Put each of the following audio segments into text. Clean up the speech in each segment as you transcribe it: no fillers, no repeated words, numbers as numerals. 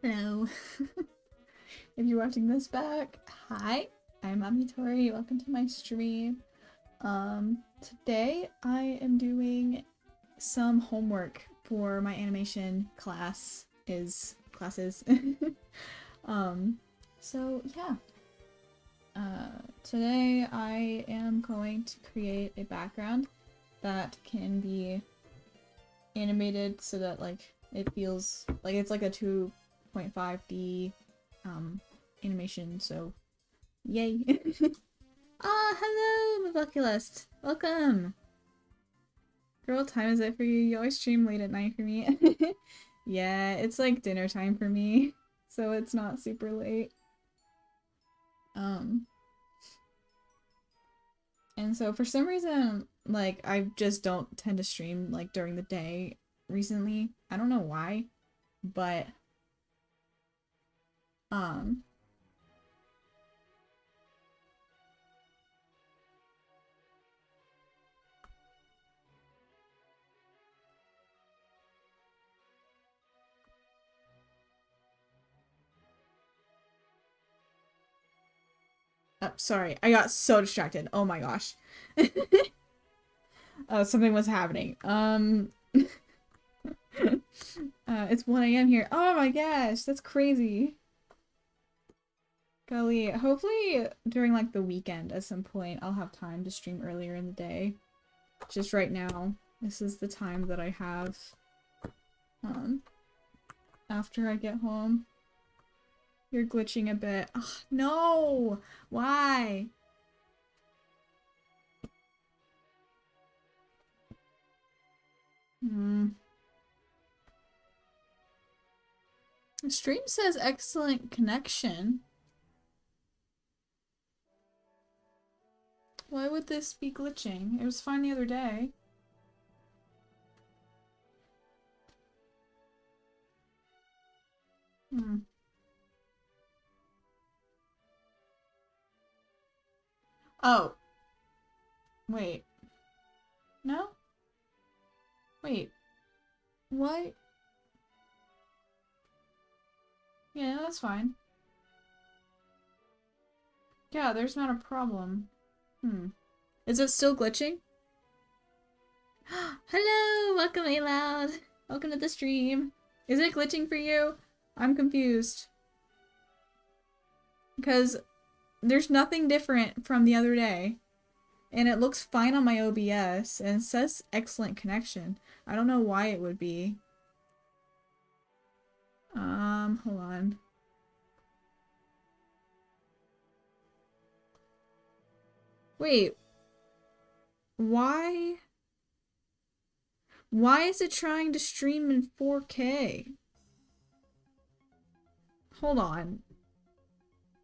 Hello. If you're watching this back, hi, I'm AMITORI. Welcome to my stream. Today I am doing some homework for my animation classes. So yeah. Today I am going to create a background that can be animated so that like it feels like it's like a 2.5D animation, so yay. Hello Movoculist! Welcome! Girl, what time is it for you? You always stream late at night for me. Yeah, it's like dinner time for me, so it's not super late. And so for some reason, like, I just don't tend to stream, like, during the day recently. I don't know why, but, um, oh, sorry, I got so distracted. Oh my gosh. Something was happening. It's 1 a.m. here. Oh my gosh, that's crazy. Golly, hopefully during like the weekend at some point I'll have time to stream earlier in the day. Just right now, this is the time that I have after I get home. You're glitching a bit. Ugh, no! Why? The stream says excellent connection. Why would this be glitching? It was fine the other day. Oh. Wait. No? Wait. What? Yeah, that's fine. Yeah, there's not a problem. Is it still glitching? Hello! Welcome, Aloud! Welcome to the stream. Is it glitching for you? I'm confused. Because there's nothing different from the other day. And it looks fine on my OBS, and it says excellent connection. I don't know why it would be. Hold on. Wait. Why? Why is it trying to stream in 4K? Hold on.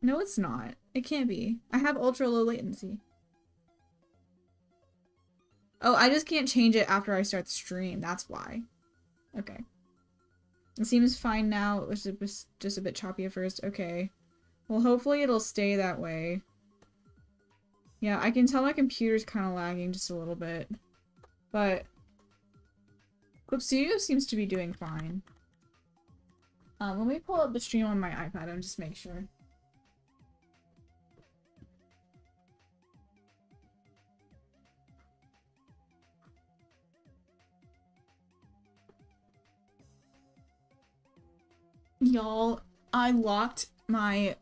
No, it's not. It can't be. I have ultra low latency. Oh, I just can't change it after I start the stream. That's why. Okay. It seems fine now. It was just a bit choppy at first. Okay. Well, hopefully it'll stay that way. Yeah, I can tell my computer's kind of lagging just a little bit. But Clip Studio seems to be doing fine. Let me pull up the stream on my iPad and just make sure. Y'all, I locked my,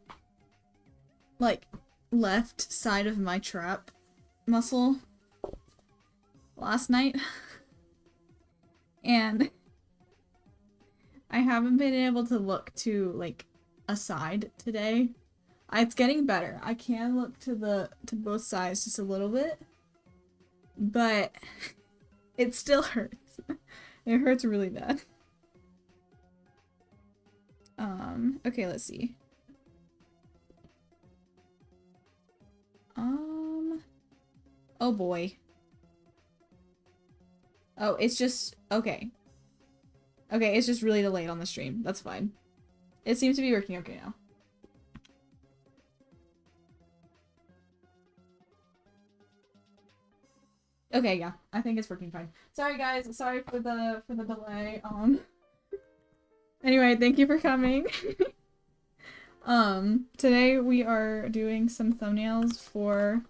like, left side of my trap muscle last night. And I haven't been able to look to, like, a side today. It's getting better. I can look to both sides just a little bit. But it still hurts. It hurts really bad. Okay, let's see. Oh boy. Oh, it's just, okay. Okay, it's just really delayed on the stream. That's fine. It seems to be working okay now. Okay, yeah. I think it's working fine. Sorry guys, sorry for the delay. Anyway, thank you for coming. Today we are doing some thumbnails for,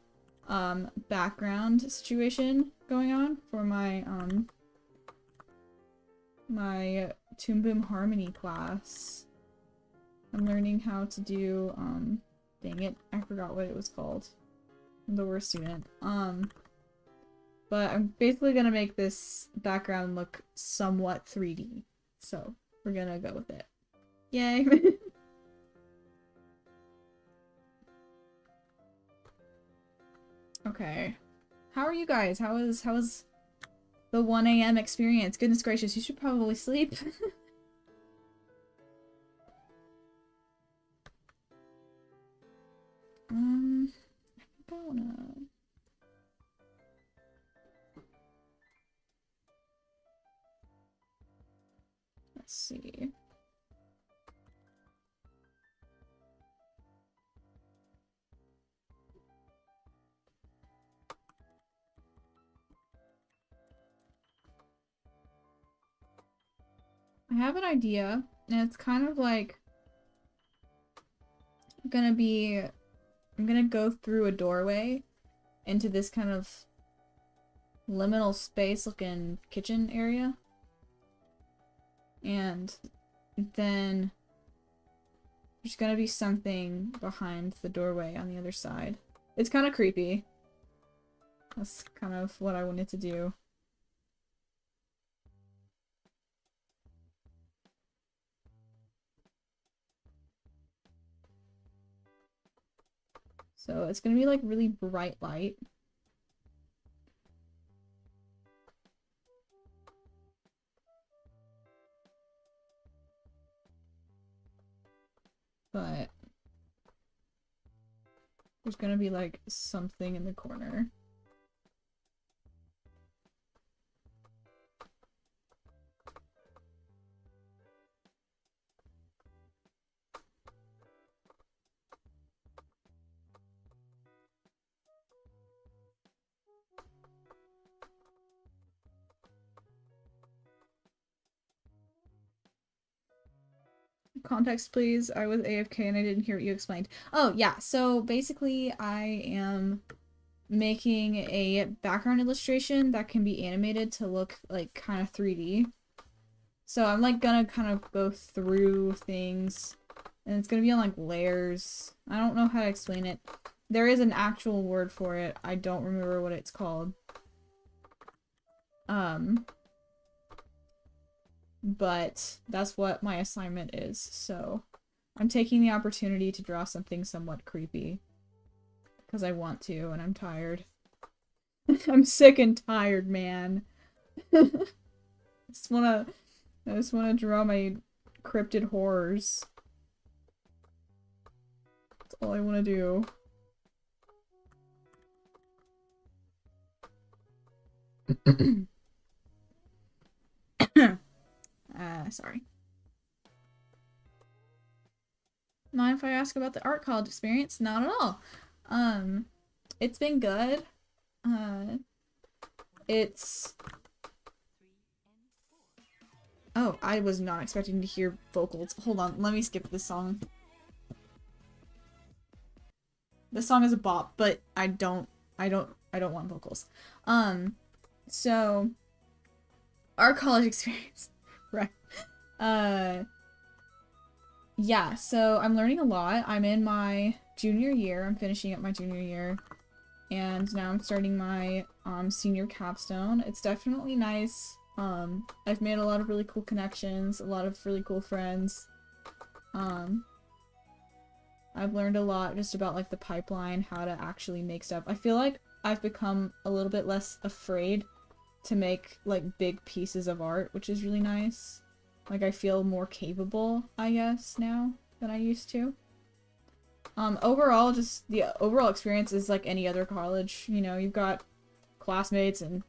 background situation going on for my, my Toon Boom Harmony class. I'm learning how to do, dang it, I forgot what it was called. I'm the worst student. But I'm basically gonna make this background look somewhat 3D. So, we're gonna go with it. Yay! Okay. How are you guys? How is the 1 a.m. experience? Goodness gracious, you should probably sleep. I think I wanna... Let's see. I have an idea, and it's kind of like I'm gonna go through a doorway into this kind of liminal space looking kitchen area. And then there's gonna be something behind the doorway on the other side. It's kind of creepy. That's kind of what I wanted to do. So it's gonna be like really bright light. But there's gonna be like something in the corner. Context, please. I was AFK and I didn't hear what you explained. Oh, yeah. So basically, I am making a background illustration that can be animated to look like kind of 3D. So I'm like gonna kind of go through things, and it's gonna be on like layers. I don't know how to explain it. There is an actual word for it. I don't remember what it's called. But that's what my assignment is, so I'm taking the opportunity to draw something somewhat creepy. Because I want to, and I'm tired. I'm sick and tired, man. I just wanna draw my cryptid horrors. That's all I wanna do. Sorry. Mind if I ask about the art college experience? Not at all. It's been good. It's... Oh, I was not expecting to hear vocals. Hold on, let me skip this song. This song is a bop, but I don't want vocals. So... Our college experience. Right. Yeah, so I'm learning a lot. I'm in my junior year. I'm finishing up my junior year. And now I'm starting my senior capstone. It's definitely nice. I've made a lot of really cool connections, a lot of really cool friends. I've learned a lot just about like the pipeline, how to actually make stuff. I feel like I've become a little bit less afraid to make like big pieces of art, which is really nice. Like I feel more capable, I guess, now than I used to. Overall, just the overall experience is like any other college. You know, you've got classmates and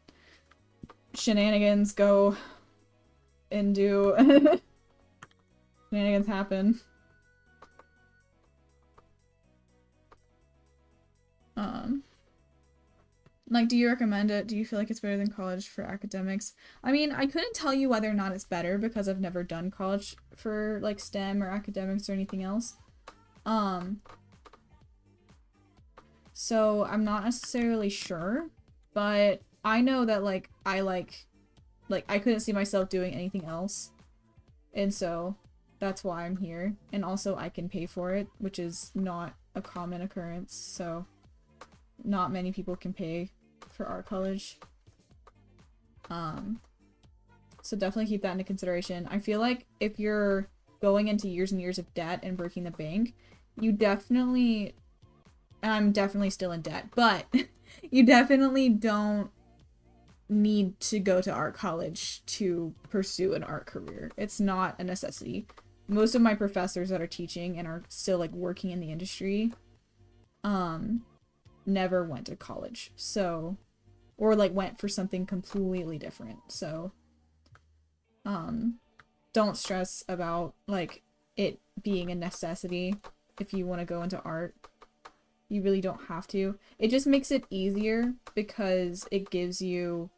shenanigans go and do shenanigans happen. Like, do you recommend it? Do you feel like it's better than college for academics? I mean, I couldn't tell you whether or not it's better because I've never done college for, like, STEM or academics or anything else. So I'm not necessarily sure, but I know that, like, I couldn't see myself doing anything else. And so that's why I'm here. And also I can pay for it, which is not a common occurrence. So not many people can pay for art college. So definitely keep that into consideration. I feel like if you're going into years and years of debt and breaking the bank, you definitely, I'm definitely still in debt, but you definitely don't need to go to art college to pursue an art career. It's not a necessity. Most of my professors that are teaching and are still like working in the industry never went to college. So, or like went for something completely different. So don't stress about like it being a necessity if you want to go into art. You really don't have to. It just makes it easier because it gives you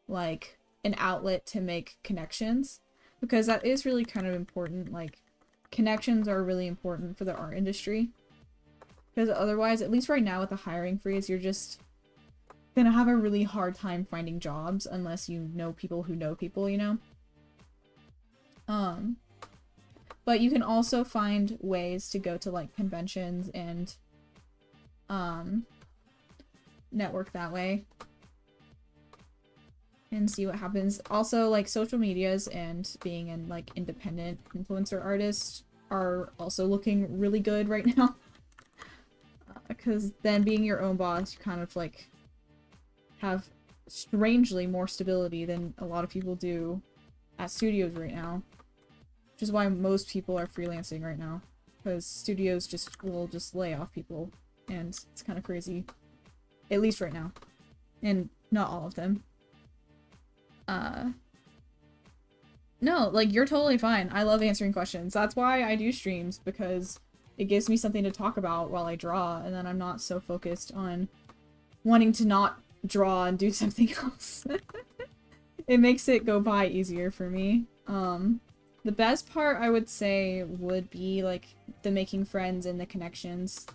like an outlet to make connections, because that is really kind of important. Like connections are really important for the art industry, because otherwise, at least right now with the hiring freeze, you're just gonna have a really hard time finding jobs unless you know people who know people, you know? But you can also find ways to go to like conventions and network that way and see what happens. Also, like social medias and being an like independent influencer artist are also looking really good right now. Because then being your own boss, you kind of like have strangely more stability than a lot of people do at studios right now. Which is why most people are freelancing right now. Because studios will just lay off people. And it's kind of crazy. At least right now. And not all of them. No, like, you're totally fine. I love answering questions. That's why I do streams, because it gives me something to talk about while I draw, and then I'm not so focused on wanting to not draw and do something else. It makes it go by easier for me. The best part, I would say, would be, like, the making friends and the connections.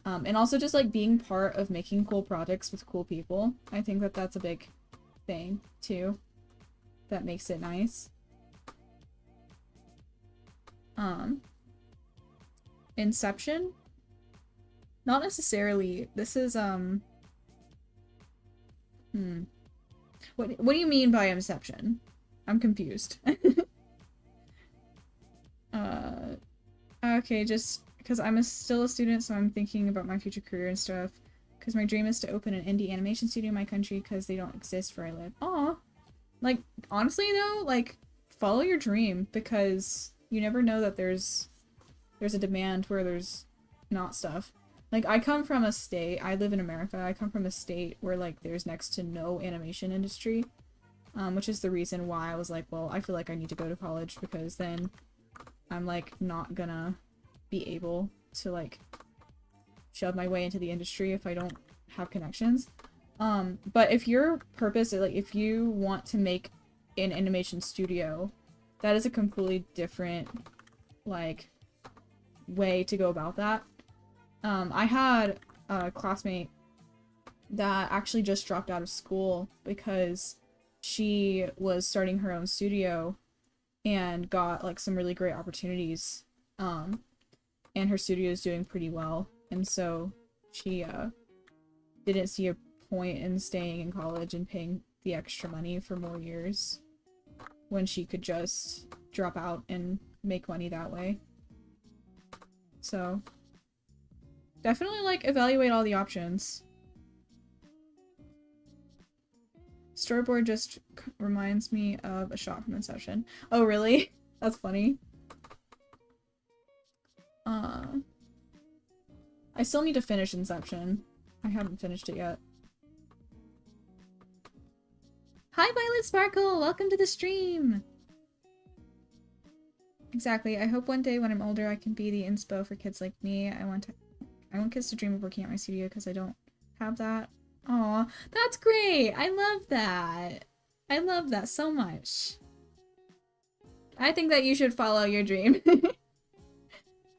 And also just, like, being part of making cool projects with cool people. I think that that's a big thing, too. That makes it nice. Inception? Not necessarily. This is, What do you mean by Inception? I'm confused. Okay, just because I'm still a student, so I'm thinking about my future career and stuff. Because my dream is to open an indie animation studio in my country, because they don't exist where I live. Aw! Like, honestly though, like, follow your dream, because you never know that there's a demand where there's not stuff. Like, I come from a state, I live in America, I come from a state where, like, there's next to no animation industry. Which is the reason why I was like, well, I feel like I need to go to college, because then I'm, like, not gonna be able to, like, shove my way into the industry if I don't have connections. But if your purpose, like, if you want to make an animation studio, that is a completely different, like, way to go about that. I had a classmate that actually just dropped out of school because she was starting her own studio and got, like, some really great opportunities. And her studio is doing pretty well. And so she, didn't see a point in staying in college and paying the extra money for more years when she could just drop out and make money that way. So definitely, like, evaluate all the options. Storyboard just reminds me of a shot from Inception. Oh, really? That's funny. I still need to finish Inception. I haven't finished it yet. Hi, Violet Sparkle! Welcome to the stream! Exactly. I hope one day when I'm older I can be the inspo for kids like me. I want kids to dream of working at my studio because I don't have that. Aw, that's great. I love that. I love that so much. I think that you should follow your dream.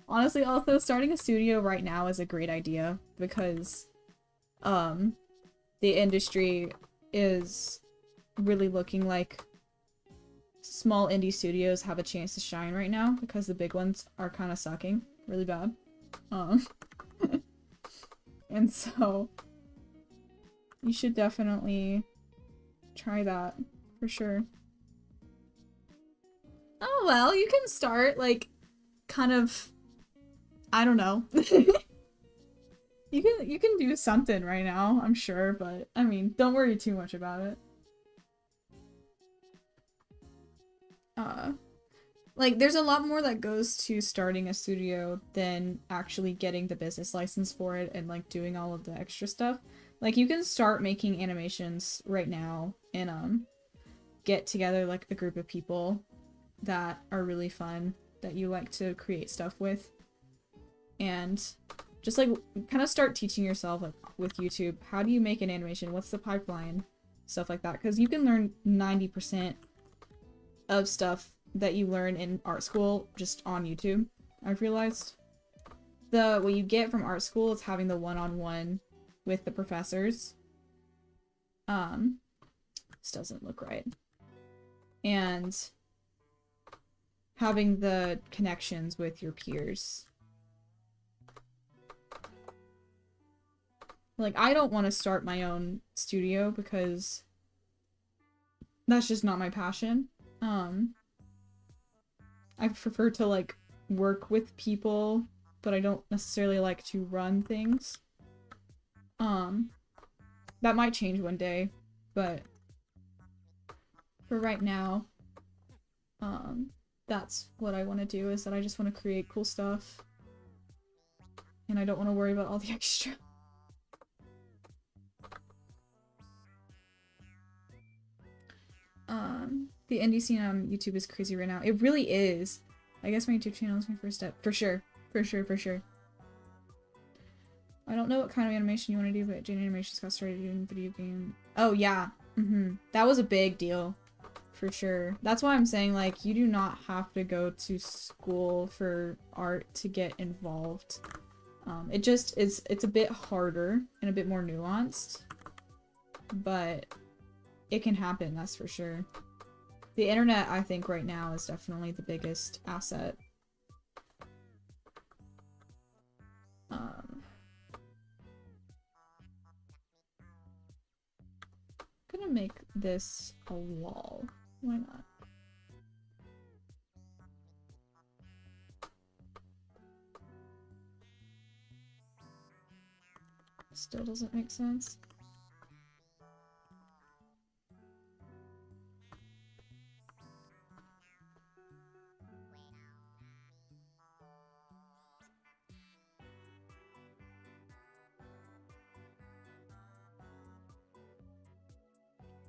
Honestly, also starting a studio right now is a great idea because the industry is really looking like small indie studios have a chance to shine right now because the big ones are kind of sucking really bad. And so you should definitely try that for sure. Oh well, you can start like kind of, I don't know. You can do something right now, I'm sure, but I mean, don't worry too much about it. Like there's a lot more that goes to starting a studio than actually getting the business license for it and like doing all of the extra stuff. Like you can start making animations right now and get together like a group of people that are really fun that you like to create stuff with. And just like kind of start teaching yourself like with YouTube, how do you make an animation? What's the pipeline? Stuff like that. Because you can learn 90% of stuff that you learn in art school just on YouTube, I've realized. What you get from art school is having the one-on-one with the professors. This doesn't look right. And having the connections with your peers. Like, I don't want to start my own studio because that's just not my passion. I prefer to, like, work with people, but I don't necessarily like to run things. That might change one day, but for right now, that's what I want to do, is that I just want to create cool stuff. And I don't want to worry about all the extra. The indie scene on YouTube is crazy right now. It really is. I guess my YouTube channel is my first step. For sure. For sure, for sure. I don't know what kind of animation you want to do, but Jane Animations got started doing video game. Oh, yeah. That was a big deal. For sure. That's why I'm saying, like, you do not have to go to school for art to get involved. It just is, it's a bit harder and a bit more nuanced. But it can happen, that's for sure. The internet, I think, right now is definitely the biggest asset. I'm gonna make this a wall. Why not? Still doesn't make sense.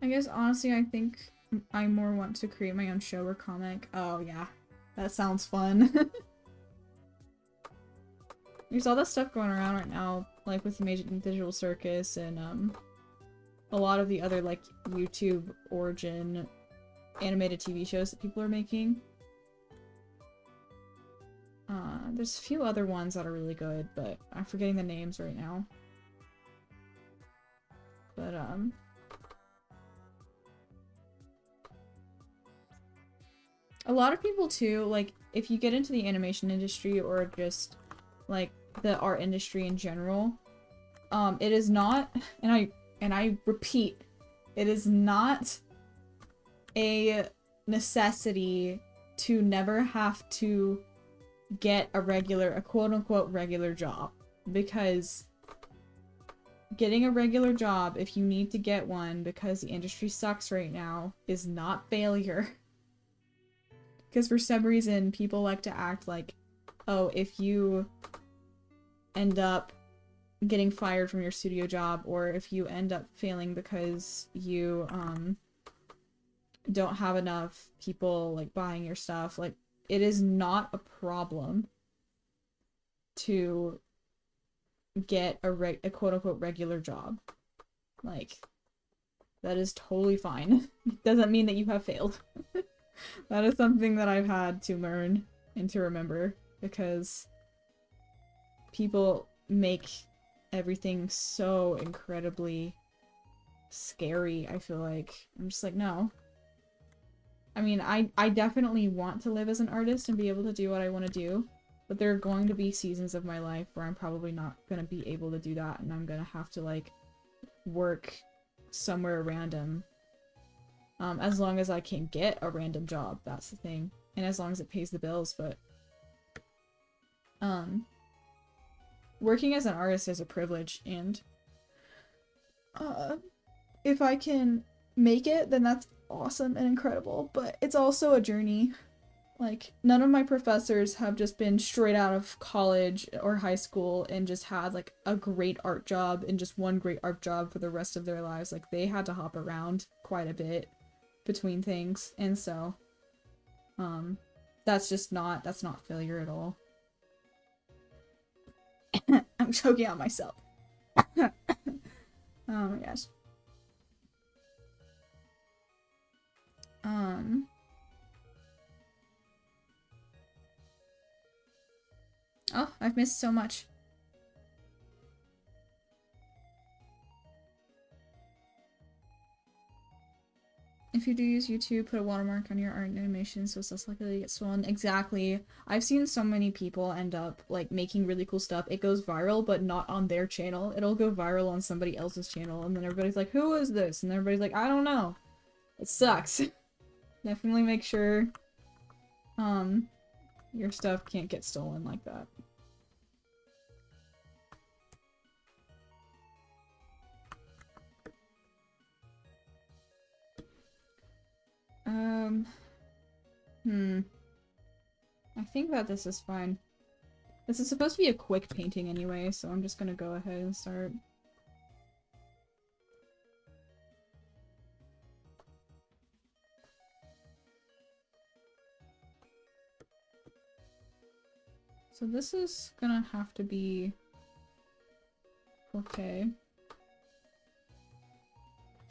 I guess honestly I think I more want to create my own show or comic. Oh yeah, that sounds fun. There's all that stuff going around right now, like with the Major Digital Circus and a lot of the other like YouTube origin animated TV shows that people are making. There's a few other ones that are really good, but I'm forgetting the names right now. But a lot of people too, like, if you get into the animation industry or just, like, the art industry in general, it is not, and I repeat, it is not a necessity to never have to get a quote-unquote regular job. Because getting a regular job, if you need to get one because the industry sucks right now, is not failure. Because for some reason, people like to act like, oh, if you end up getting fired from your studio job, or if you end up failing because you don't have enough people like buying your stuff, like, it is not a problem to get a quote-unquote regular job. Like, that is totally fine. It doesn't mean that you have failed. That is something that I've had to learn and to remember, because people make everything so incredibly scary, I feel like. I'm just like, no. I mean, I definitely want to live as an artist and be able to do what I want to do, but there are going to be seasons of my life where I'm probably not going to be able to do that, and I'm going to have to, like, work somewhere random. As long as I can get a random job, that's the thing. And as long as it pays the bills, but working as an artist is a privilege, and if I can make it, then that's awesome and incredible, but it's also a journey. Like, none of my professors have just been straight out of college or high school and just had, like, a great art job and just one great art job for the rest of their lives. Like, they had to hop around quite a bit between things, and so, that's not failure at all. I'm choking on myself. Oh my gosh. Oh, I've missed so much. If you do use YouTube, put a watermark on your art and animation so it's less likely to get stolen. Exactly. I've seen so many people end up, like, making really cool stuff. It goes viral, but not on their channel. It'll go viral on somebody else's channel, and then everybody's like, who is this? And everybody's like, I don't know. It sucks. Definitely make sure, your stuff can't get stolen like that. I think that this is fine. This is supposed to be a quick painting anyway, so I'm just gonna go ahead and start. So this is gonna have to be okay.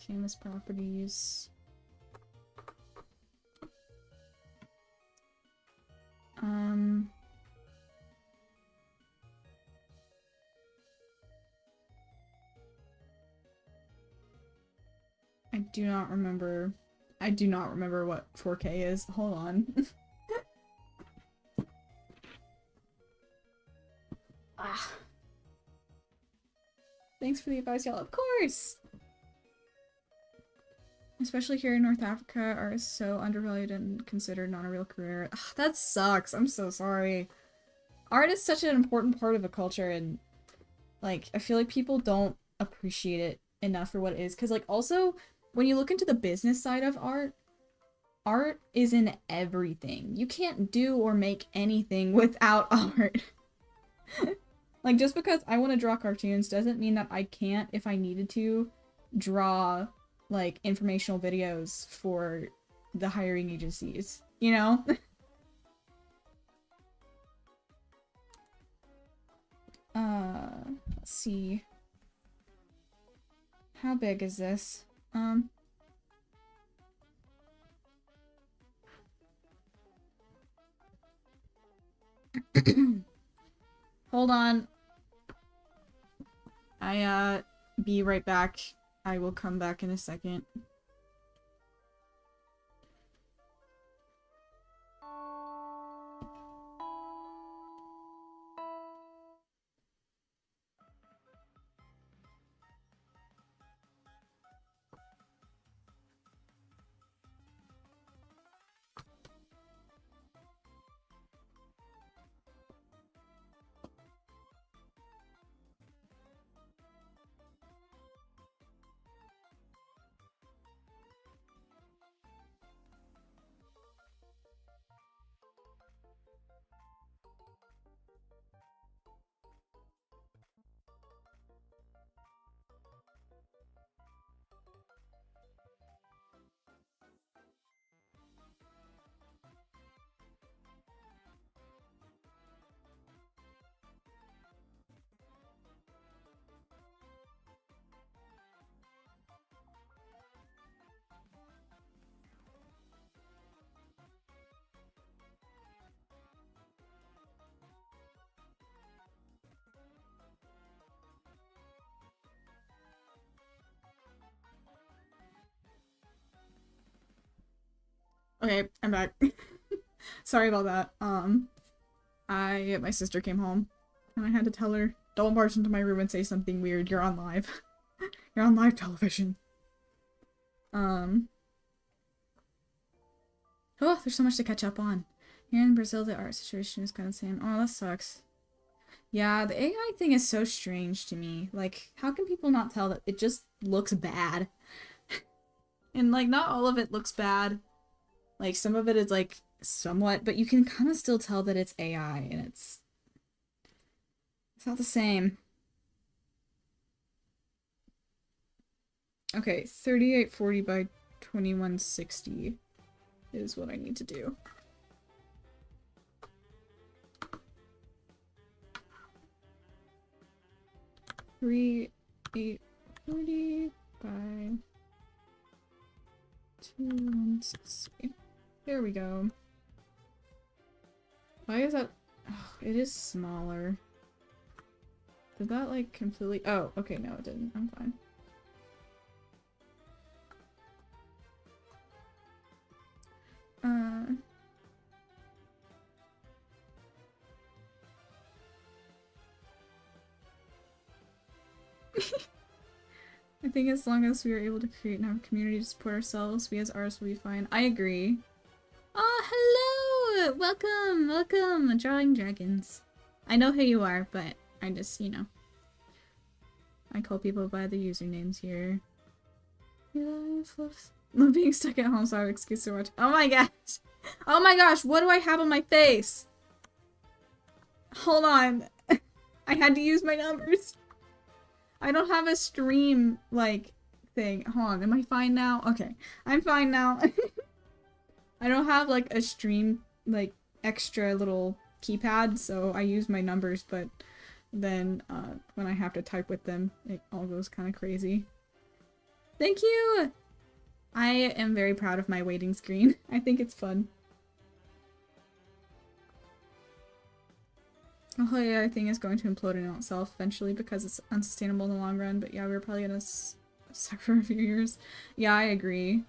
Canvas properties. I do not remember what 4K is. Hold on. Ah. Thanks for the advice, y'all. Of course! Especially here in North Africa, art is so undervalued and considered not a real career. Ugh, that sucks. I'm so sorry. Art is such an important part of a culture, and, like, I feel like people don't appreciate it enough for what it is. Because, like, also, when you look into the business side of art, art is in everything. You can't do or make anything without art. Like, just because I want to draw cartoons doesn't mean that I can't, if I needed to, draw, like, informational videos for the hiring agencies, you know? Let's see. How big is this? Hold on. Be right back. I will come back in a second. Okay, I'm back. Sorry about that. My sister came home and I had to tell her, don't barge into my room and say something weird. You're on live. You're on live television. Oh, there's so much to catch up on. Here in Brazil, the art situation is kind of the same. Oh, that sucks. Yeah, the AI thing is so strange to me. Like, how can people not tell that it just looks bad? And, like, not all of it looks bad. Like, some of it is, like, somewhat, but you can kind of still tell that it's AI, and it's not the same. Okay, 3840 by 2160 is what I need to do. 3840 by 2160. There we go. Why is that? Oh, it is smaller. Did that like completely? Oh, okay, no, it didn't. I'm fine. I think as long as we are able to create and have a community to support ourselves, we as artists will be fine. I agree. Oh, hello! Welcome! Welcome! Drawing Dragons. I know who you are, but I just, you know. I call people by the usernames here. Love being stuck at home, so I have an excuse to watch. Oh my gosh! Oh my gosh, what do I have on my face? Hold on. I had to use my numbers. I don't have a stream, like, thing. Hold on, am I fine now? Okay, I'm fine now. I don't have, like, a stream, like, extra little keypad, so I use my numbers, but then, when I have to type with them, it all goes kind of crazy. Thank you! I am very proud of my waiting screen. I think it's fun. Oh yeah, I think it's going to implode in itself eventually because it's unsustainable in the long run, but yeah, we're probably gonna suck for a few years. Yeah, I agree.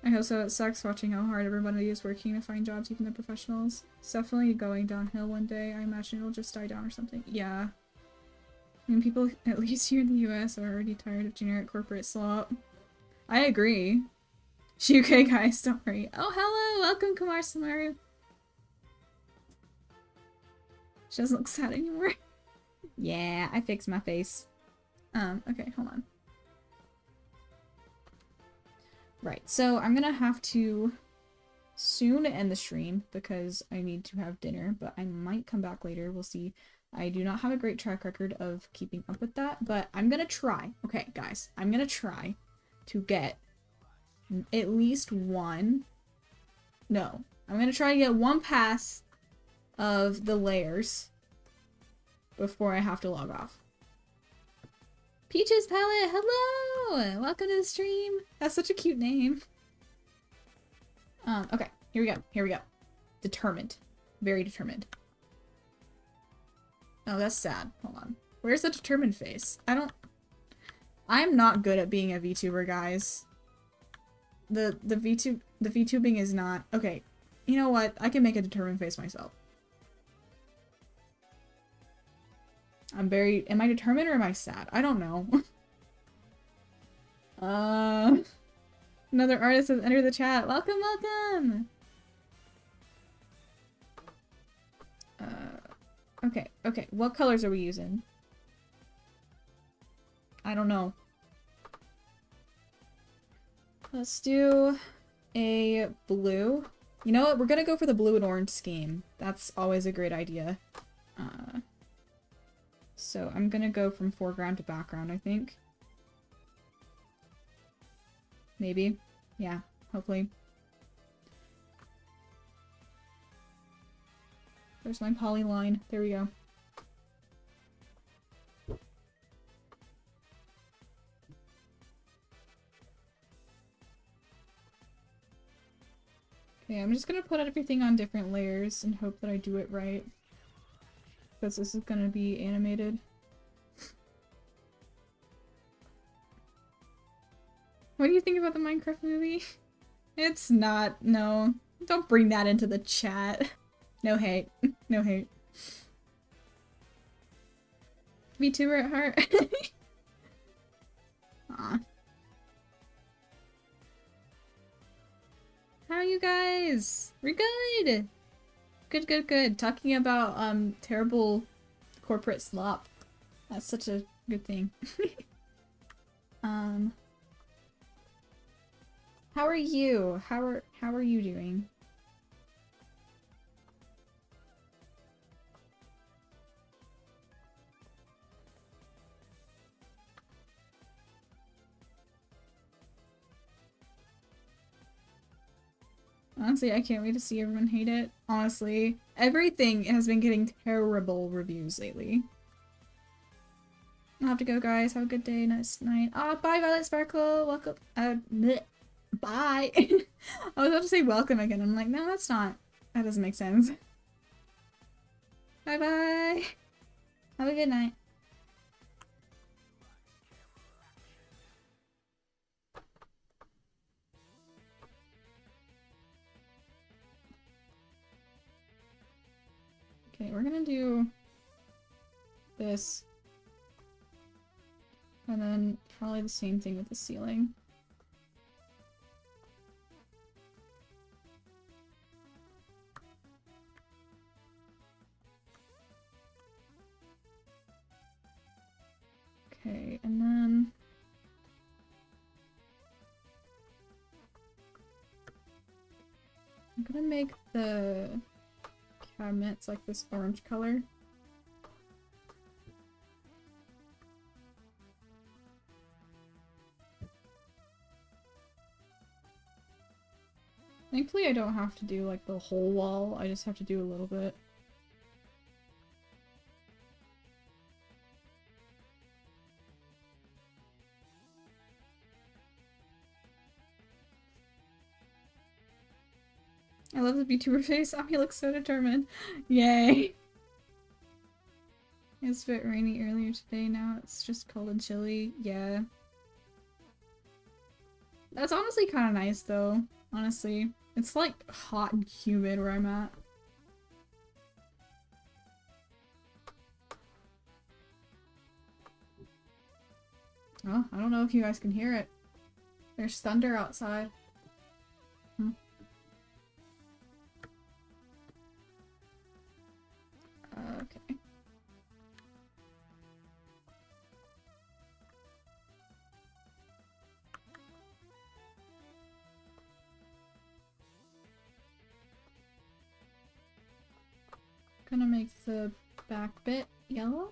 I also it sucks watching how hard everybody is working to find jobs, even the professionals. It's definitely going downhill one day. I imagine it'll just die down or something. Yeah. I mean, people, at least here in the US, are already tired of generic corporate slop. I agree. UK guys, don't worry. Oh, hello! Welcome, Kumar Samaru. She doesn't look sad anymore. Yeah, I fixed my face. Okay, hold on. Right, so I'm gonna have to soon end the stream because I need to have dinner, but I might come back later. We'll see. I do not have a great track record of keeping up with that, but I'm gonna try. Okay, guys, I'm gonna try to get at least one. No, I'm gonna try to get one pass of the layers before I have to log off. Peaches Palette, hello! Welcome to the stream. That's such a cute name. Okay, here we go. Here we go. Determined. Very determined. Oh, that's sad. Hold on. Where's the determined face? I'm not good at being a VTuber, guys. The VTubing is not... Okay, you know what? I can make a determined face myself. I'm very... Am I determined or am I sad? I don't know. Another artist has entered the chat. Welcome, welcome! Okay. What colors are we using? I don't know. Let's do a blue. You know what? We're gonna go for the blue and orange scheme. That's always a great idea. So I'm gonna go from foreground to background, I think. Maybe. Yeah, hopefully. There's my poly line. There we go. Okay, I'm just gonna put everything on different layers and hope that I do it right. Because this is gonna be animated. What do you think about the Minecraft movie? It's not. No. Don't bring that into the chat. No hate. No hate. VTuber at heart. Aw. How are you guys? We're good! Good, good, good. Talking about, terrible corporate slop. That's such a good thing. How are you? How are you doing? Honestly, I can't wait to see everyone hate it. Honestly, everything has been getting terrible reviews lately. I'll have to go, guys. Have a good day. Nice night. Ah, bye, Violet Sparkle. Welcome. Bleh. Bye. I was about to say welcome again. I'm like, no, that's not. That doesn't make sense. Bye bye. Have a good night. Okay, we're gonna do this. And then probably the same thing with the ceiling. Okay, and then I'm gonna make the cabinets like this orange color. Thankfully I don't have to do like the whole wall, I just have to do a little bit. I love the VTuber face. Oh, he looks so determined. Yay. It was a bit rainy earlier today, now it's just cold and chilly. Yeah. That's honestly kind of nice though, honestly. It's like hot and humid where I'm at. Oh, I don't know if you guys can hear it. There's thunder outside. Okay. Gonna make the back bit yellow.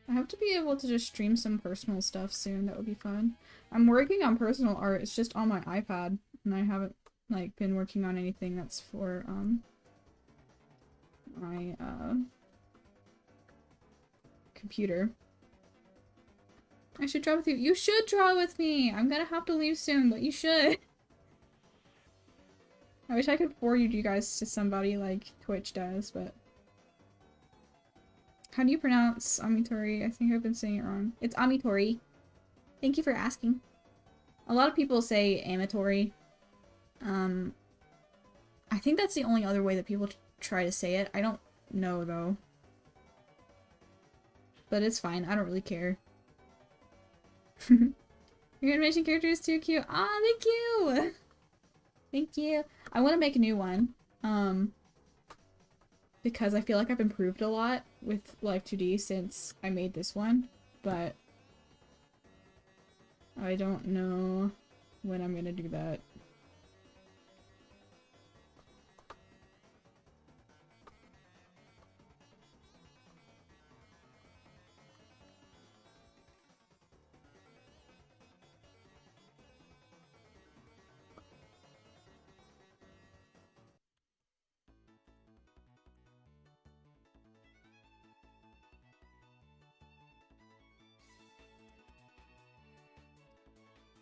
I hope to be able to just stream some personal stuff soon. That would be fun. I'm working on personal art. It's just on my iPad, and I haven't like been working on anything that's for my computer. I should draw with you. You should draw with me! I'm gonna have to leave soon, but you should. I wish I could forward you guys to somebody like Twitch does, but... How do you pronounce Amitori? I think I've been saying it wrong. It's Amitori. Thank you for asking. A lot of people say Amitori. I think that's the only other way that people try to say it. I don't know, though. But it's fine. I don't really care. Your animation character is too cute. Ah, thank you! Thank you. I want to make a new one. Because I feel like I've improved a lot with Live 2D since I made this one. But I don't know when I'm gonna do that.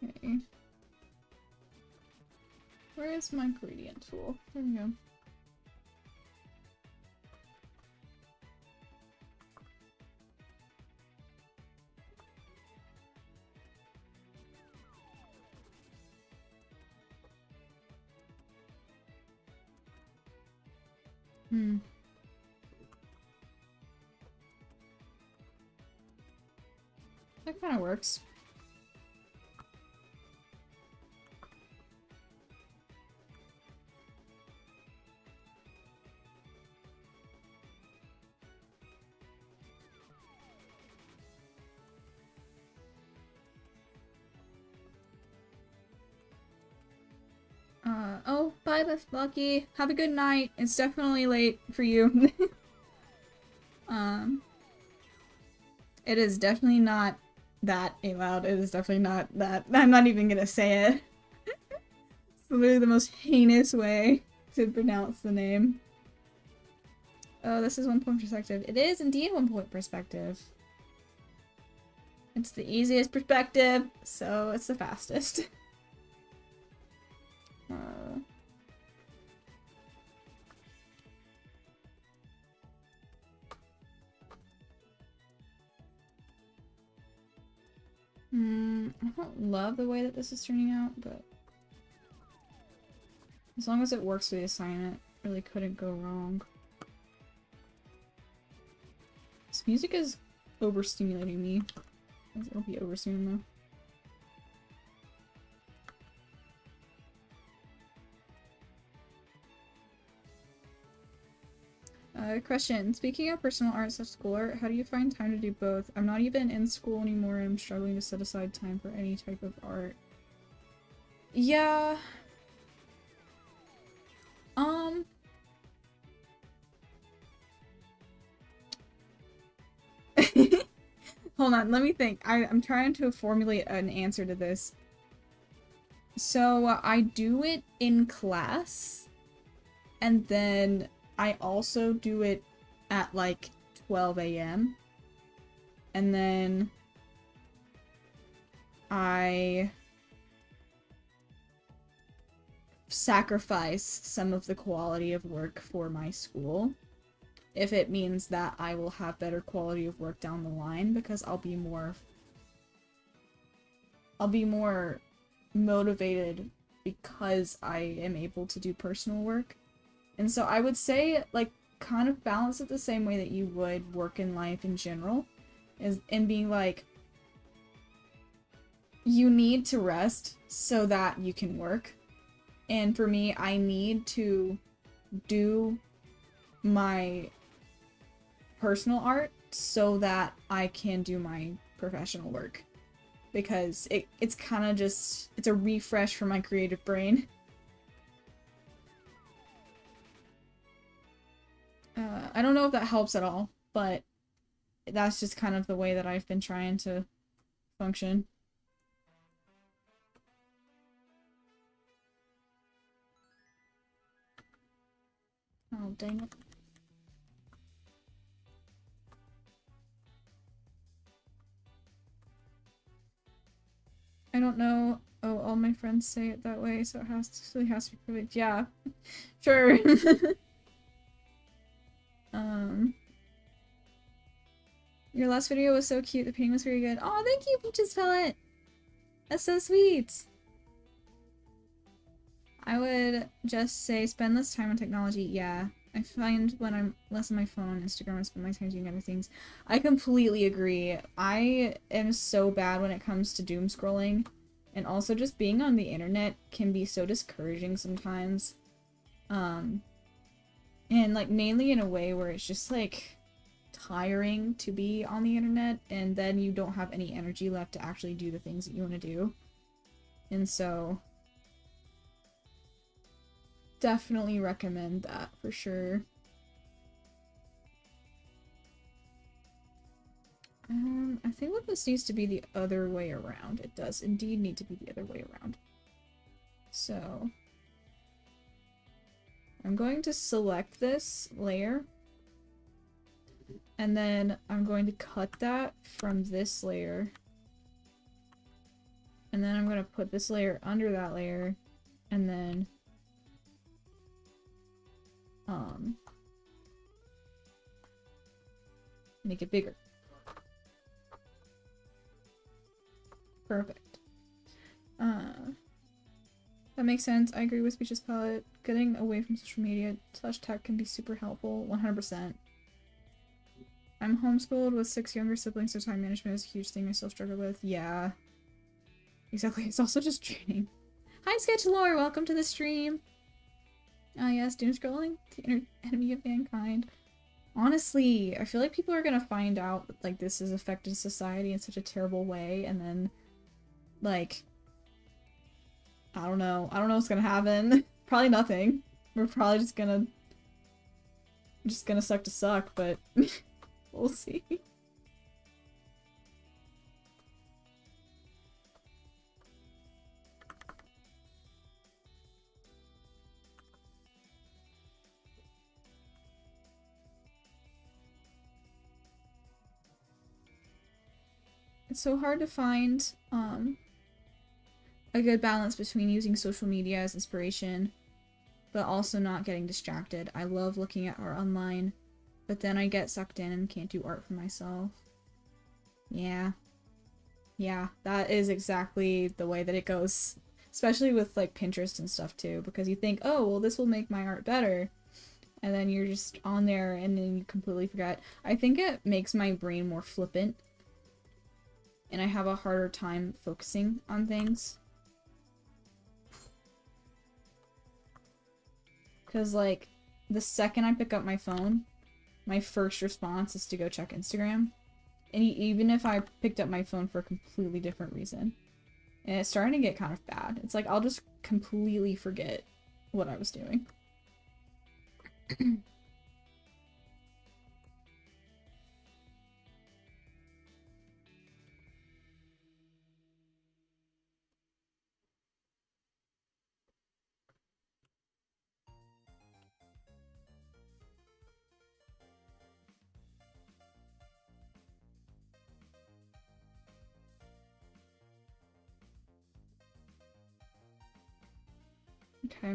Okay. Where is my gradient tool? There we go. That kind of works. Oh, bye, Lucky. Have a good night. It's definitely late for you. It is definitely not that loud. It is definitely not that. I'm not even gonna say it. It's literally the most heinous way to pronounce the name. Oh, this is 1 point perspective. It is indeed 1 point perspective. It's the easiest perspective, so it's the fastest. I don't love the way that this is turning out, but as long as it works for the assignment, it really couldn't go wrong. This music is overstimulating me. It'll be over soon though. Question. Speaking of personal art / school art, how do you find time to do both? I'm not even in school anymore and I'm struggling to set aside time for any type of art. Yeah. Hold on, let me think. I'm trying to formulate an answer to this. So, I do it in class, and then I also do it at like 12 a.m. And then I sacrifice some of the quality of work for my school if it means that I will have better quality of work down the line, because I'll be more motivated because I am able to do personal work. And so I would say, like, kind of balance it the same way that you would work in life in general, is in being like, you need to rest so that you can work. And for me, I need to do my personal art so that I can do my professional work. Because it's kind of just, it's a refresh for my creative brain. I don't know if that helps at all, but that's just kind of the way that I've been trying to function. Oh, dang it. I don't know. Oh, all my friends say it that way, so it has to be perfect. Yeah, sure. Your last video was so cute. The painting was very good. Oh, thank you, Peaches Pellet. That's so sweet. I would just say spend less time on technology. Yeah, I find when I'm less on my phone on Instagram, I spend my time doing other things. I completely agree. I am so bad when it comes to doom scrolling, and also just being on the internet can be so discouraging sometimes. And like mainly in a way where it's just like tiring to be on the internet, and then you don't have any energy left to actually do the things that you want to do. And so definitely recommend that for sure. I think that this needs to be the other way around. It does indeed need to be the other way around. So I'm going to select this layer, and then I'm going to cut that from this layer, and then I'm going to put this layer under that layer, and then make it bigger. Perfect. That makes sense. I agree with Speech's palette. Getting away from social media / tech can be super helpful. 100%. I'm homeschooled with 6 younger siblings, so time management is a huge thing I still struggle with. Yeah. Exactly. It's also just draining. Hi, Sketchlore! Welcome to the stream! Ah yes, doom scrolling? The enemy of mankind. Honestly, I feel like people are gonna find out that, like, this has affected society in such a terrible way, and then, like, I don't know. I don't know what's gonna happen. Probably nothing. We're probably just gonna suck to suck, but we'll see. It's so hard to find a good balance between using social media as inspiration, but also not getting distracted. I love looking at art online, but then I get sucked in and can't do art for myself. Yeah. Yeah, that is exactly the way that it goes. Especially with, like, Pinterest and stuff, too, because you think, oh, well, this will make my art better. And then you're just on there and then you completely forget. I think it makes my brain more flippant. And I have a harder time focusing on things. Because, like, the second I pick up my phone, my first response is to go check Instagram. And even if I picked up my phone for a completely different reason. And it's starting to get kind of bad. It's like, I'll just completely forget what I was doing. Okay.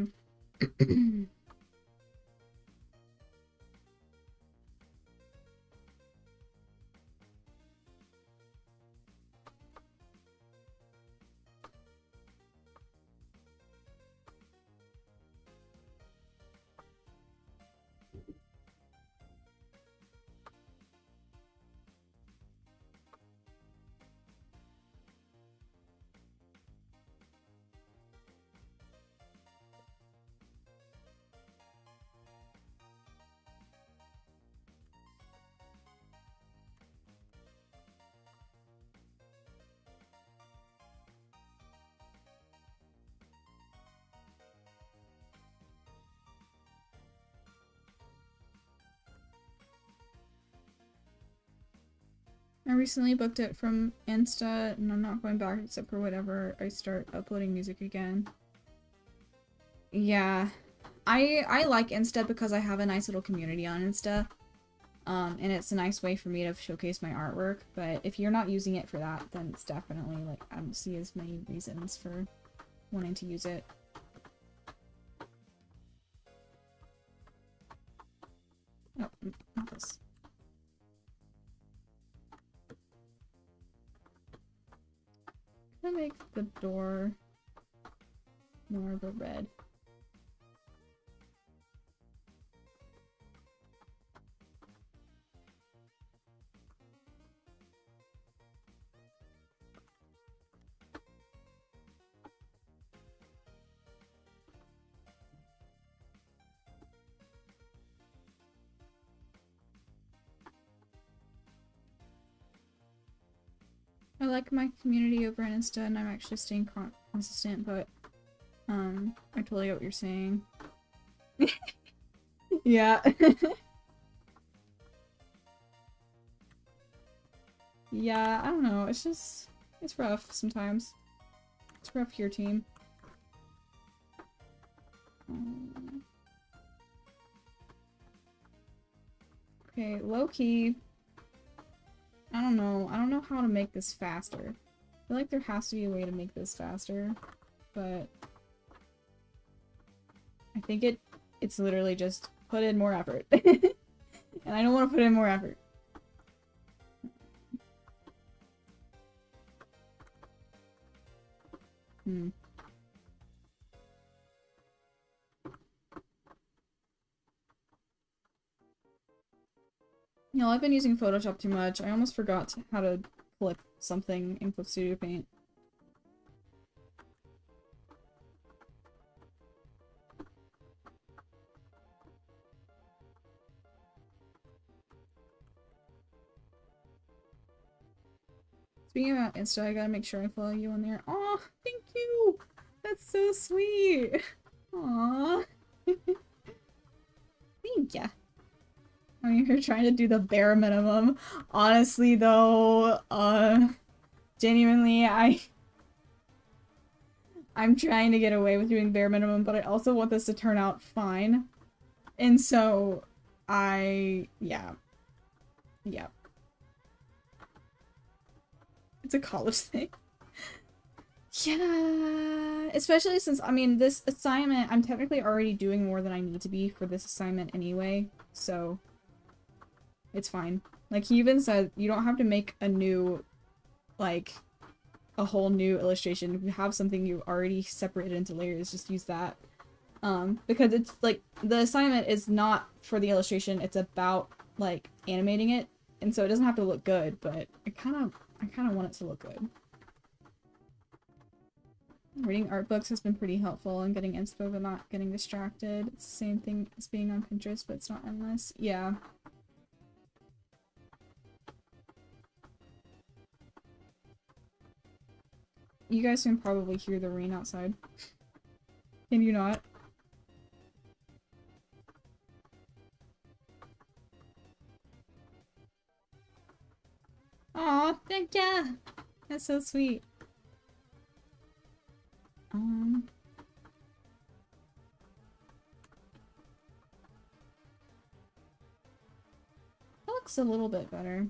I recently booked it from Insta, and I'm not going back except for whenever I start uploading music again. Yeah. I like Insta because I have a nice little community on Insta. And it's a nice way for me to showcase my artwork, but if you're not using it for that, then it's definitely, like, I don't see as many reasons for wanting to use it. Oh, not this. I'm gonna make the door more of a red. I like my community over on Insta, and I'm actually staying consistent, but I totally get what you're saying. Yeah. Yeah, I don't know. It's just, it's rough sometimes. It's rough here, team. Okay, low-key. I don't know. I don't know how to make this faster. I feel like there has to be a way to make this faster, but I think it's literally just put in more effort. And I don't want to put in more effort. You know, I've been using Photoshop too much. I almost forgot how to flip something in Clip Studio Paint. Speaking about Insta, I gotta make sure I follow you on there. Aw, thank you! That's so sweet! Aww. Thank ya. I mean, you're trying to do the bare minimum. Honestly, though, genuinely, I'm trying to get away with doing bare minimum, but I also want this to turn out fine. And so, yeah. Yeah. It's a college thing. Yeah, especially since, I mean, this assignment, I'm technically already doing more than I need to be for this assignment anyway, so it's fine. Like, he even said, you don't have to make a new, like, a whole new illustration. If you have something you already separated into layers, just use that. Because it's, like, the assignment is not for the illustration, it's about, like, animating it, and so it doesn't have to look good, but I kind of want it to look good. Reading art books has been pretty helpful in getting inspo but not getting distracted. It's the same thing as being on Pinterest, but it's not endless. Yeah. You guys can probably hear the rain outside. Can you not? Aw, thank ya! That's so sweet. That looks a little bit better.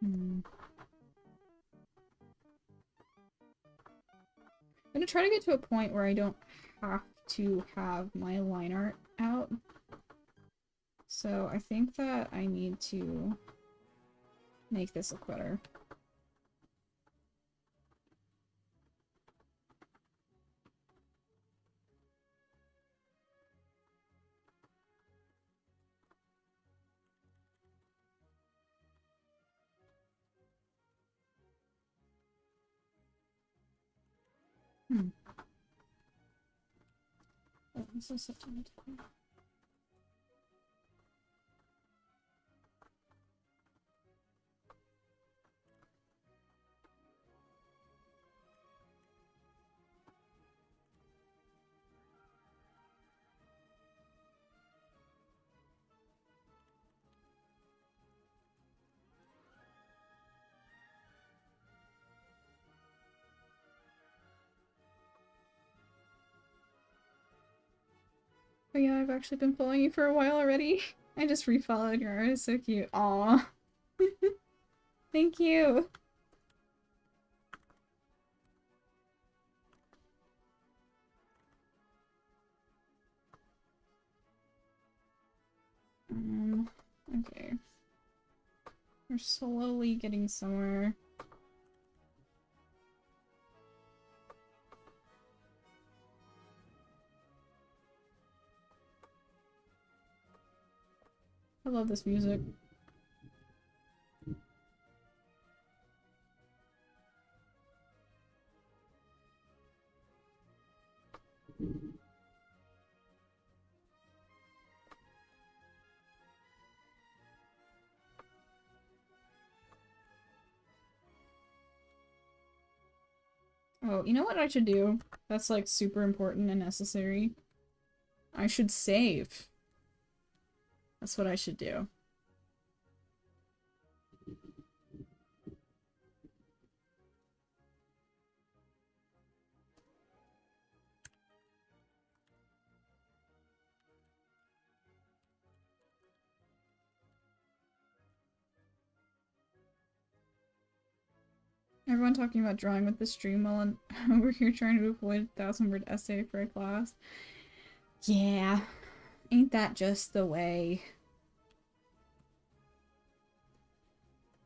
I'm gonna try to get to a point where I don't have to have my line art out. So I think that I need to make this a quitter. Oh, this is September 20th. But yeah, I've actually been following you for a while already. I just refollowed your art. It's so cute. Aw. Thank you. Okay. We're slowly getting somewhere. I love this music. Oh, you know what I should do? That's like super important and necessary. I should save. That's what I should do. Everyone talking about drawing with the stream while I'm over here trying to avoid a 1,000-word essay for a class. Yeah. Ain't that just the way?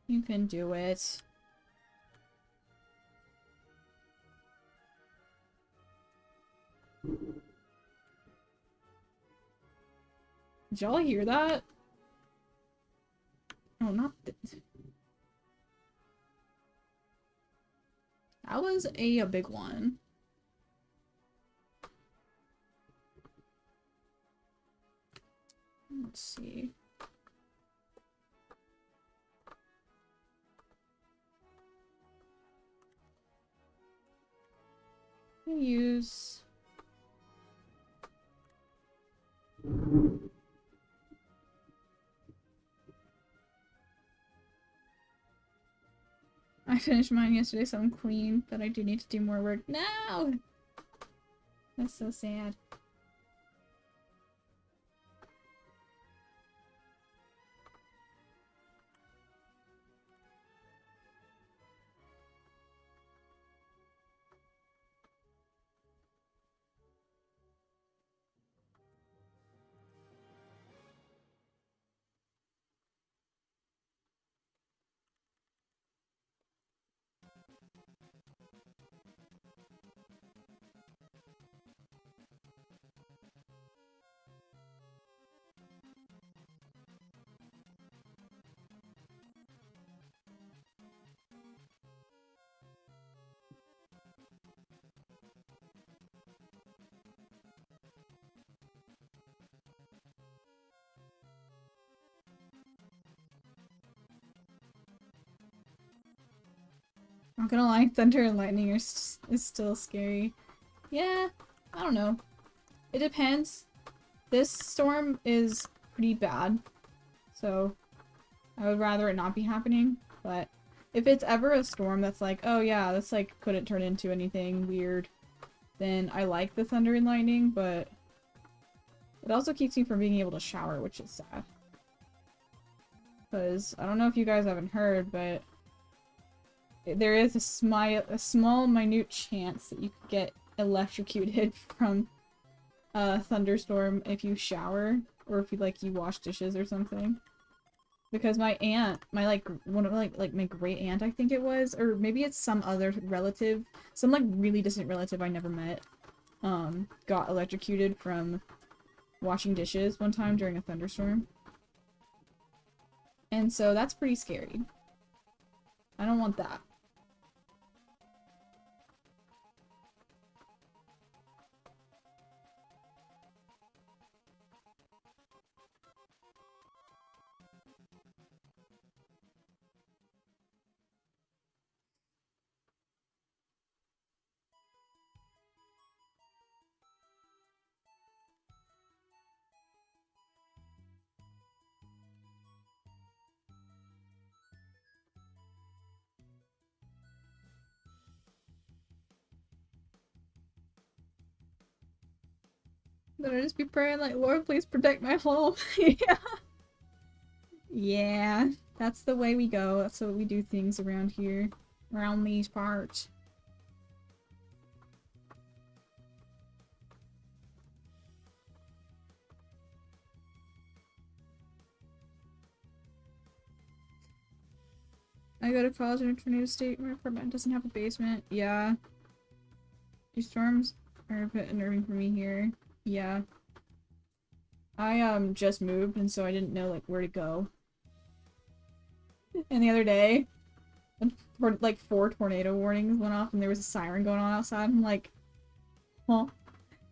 You can do it. Did y'all hear that? Oh, not this. That was a big one. Let's see. Use I finished mine yesterday, so I'm clean, but I do need to do more work. No! That's so sad. Not gonna lie, thunder and lightning is still scary. Yeah, I don't know. It depends. This storm is pretty bad, so I would rather it not be happening, but if it's ever a storm that's like, oh yeah, this like couldn't turn into anything weird, then I like the thunder and lightning, but it also keeps me from being able to shower, which is sad. Because I don't know if you guys haven't heard, but there is a small, minute chance that you could get electrocuted from a thunderstorm if you shower, or if you wash dishes or something. Because my aunt, my one of my great aunt, I think it was, or maybe it's some other relative, some really distant relative I never met, got electrocuted from washing dishes one time during a thunderstorm. And so that's pretty scary. I don't want that. Then I just be praying like, Lord, please protect my home. Yeah. Yeah. That's the way we go. That's how we do things around here. Around these parts. I go to college in a tornado state. My apartment doesn't have a basement. Yeah. These storms are a bit unnerving for me here. Yeah. I just moved, and so I didn't know where to go. And the other day, like 4 tornado warnings went off, and there was a siren going on outside. I'm like, huh?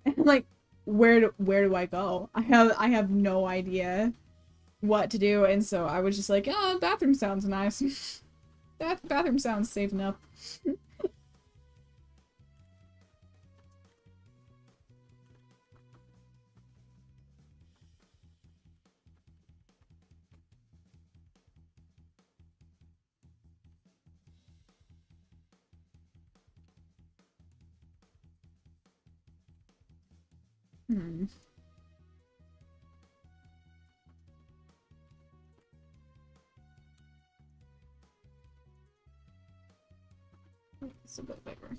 And I'm like, where do I go? I have no idea what to do, and so I was just like, oh, bathroom sounds nice. That bathroom sounds safe enough. It's a bit bigger.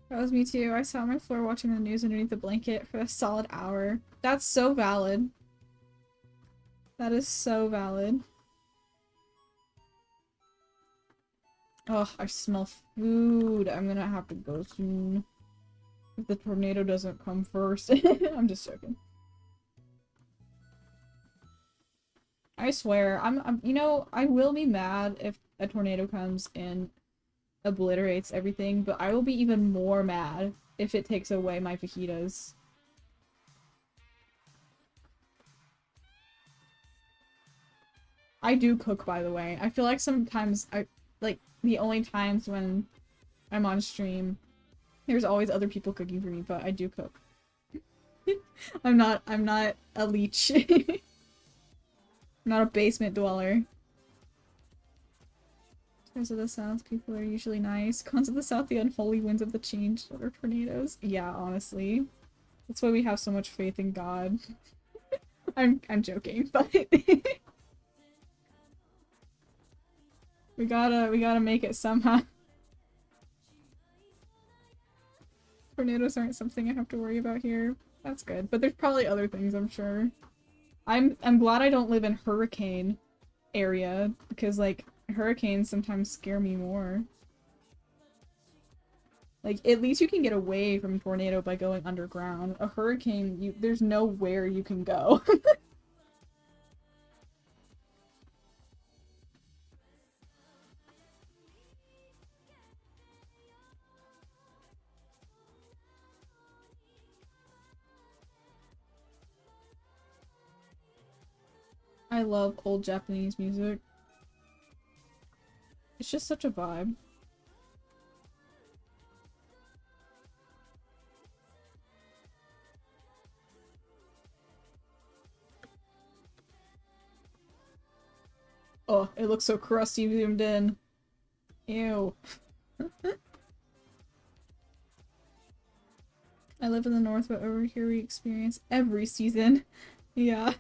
That was me too. I sat on my floor watching the news underneath the blanket for a solid hour. That's so valid. That is so valid. Oh, I smell food. I'm gonna have to go soon. If the tornado doesn't come first. I'm just joking. I swear, you know, I will be mad if a tornado comes and obliterates everything, but I will be even more mad if it takes away my fajitas. I do cook, by the way. I feel like sometimes like, the only times when I'm on stream, there's always other people cooking for me, but I do cook. I'm not a leech. I'm not a basement dweller. Cons of the South, people are usually nice. Cons of the South, the unholy winds of the change or tornadoes. Yeah, honestly. That's why we have so much faith in God. I'm joking, but we gotta make it somehow. Tornadoes aren't something I have to worry about here. That's good. But there's probably other things, I'm sure. I'm glad I don't live in hurricane area, because like hurricanes sometimes scare me more. Like, at least you can get away from a tornado by going underground. A hurricane, there's nowhere you can go. I love old Japanese music. It's just such a vibe. Oh, it looks so crusty zoomed in. Ew. I live in the north, but over here we experience every season. Yeah.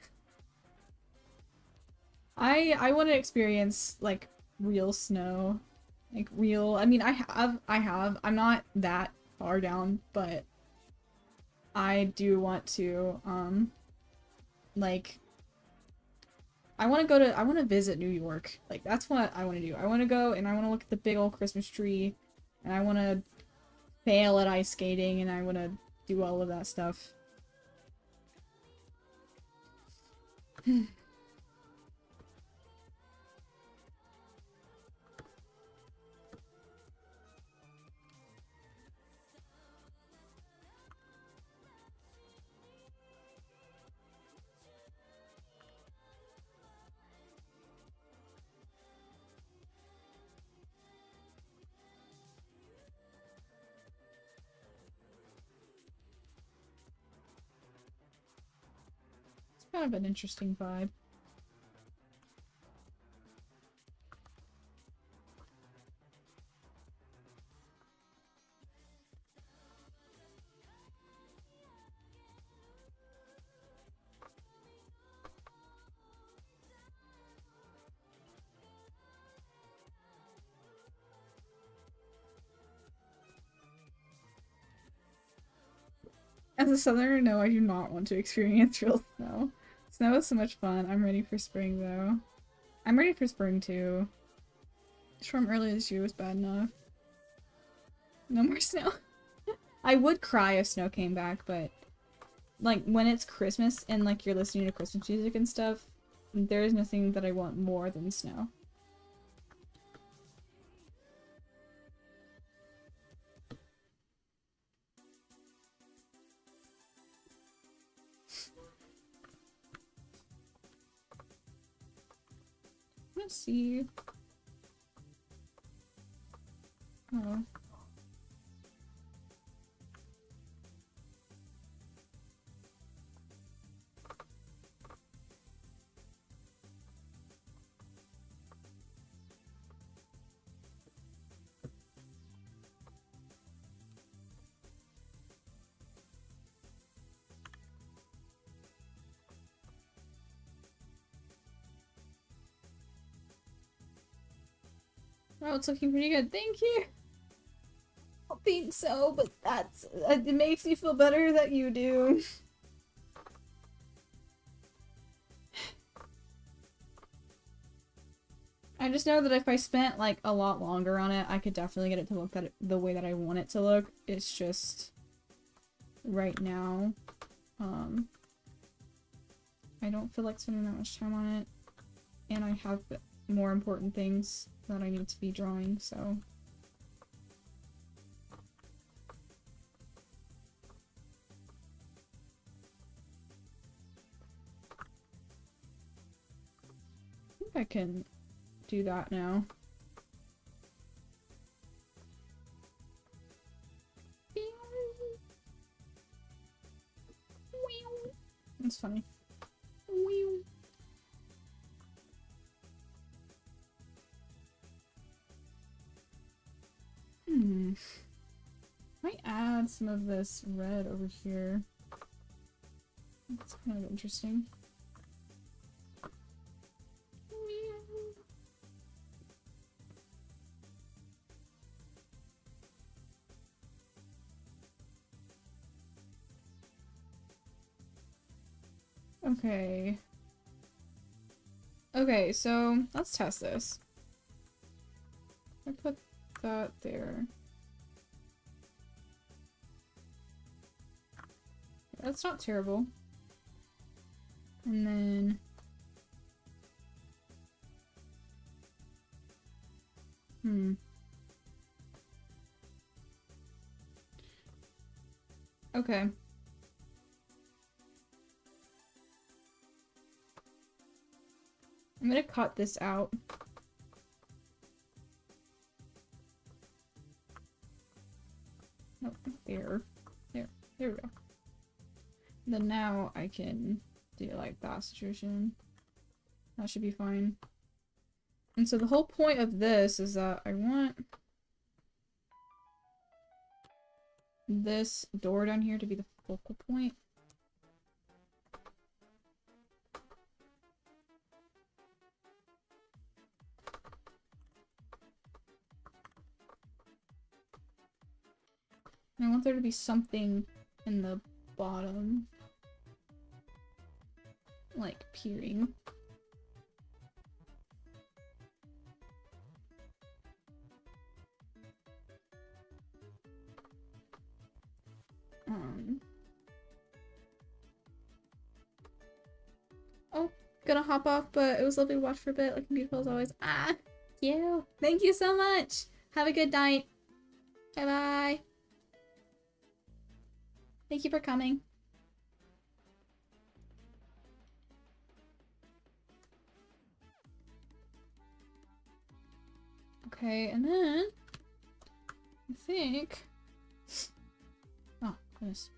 I want to experience, like, real snow. Like, real- I mean, I have. I'm not that far down, but I do want to, like, I want to visit New York. Like, that's what I want to do. I want to go and I want to look at the big old Christmas tree, and I want to fail at ice skating, and I want to do all of that stuff. It's kind of an interesting vibe. As a southerner, no, I do not want to experience real snow. Snow is so much fun. I'm ready for spring, though. I'm ready for spring, too. Storm earlier this year was bad enough. No more snow. I would cry if snow came back, but like, when it's Christmas and like you're listening to Christmas music and stuff, there is nothing that I want more than snow. Let's see. Oh. Oh, it's looking pretty good. Thank you. I don't think so, but it makes me feel better that you do. just know that if I spent like a lot longer on it, I could definitely get it to look the way that I want it to look. It's just right now, I don't feel like spending that much time on it, and I have more important things that I need to be drawing, so. I think I can do that now. That's funny. Might add some of this red over here. That's kind of interesting. Okay. Okay, so let's test this. I put that there. That's not terrible. And then okay. I'm gonna cut this out. Oh, there. There we go. Then now I can do like that situation. That should be fine. And so the whole point of this is that I want this door down here to be the focal point. And I want there to be something in the bottom, like peering. Oh, gonna hop off, but it was lovely to watch for a bit, looking beautiful as always. Ah, you. Thank you so much. Have a good night. Bye bye. Thank you for coming. Okay, and then I think. Oh, goodness.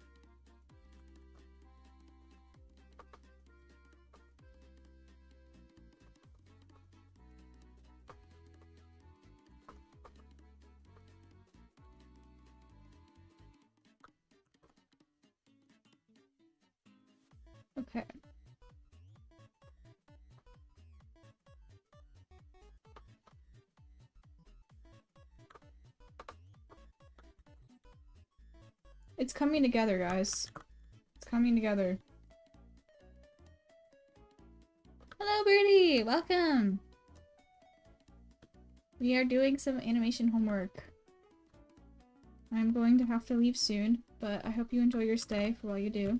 Okay. It's coming together, guys. It's coming together. Hello, Birdie! Welcome! We are doing some animation homework. I'm going to have to leave soon, but I hope you enjoy your stay for while you do.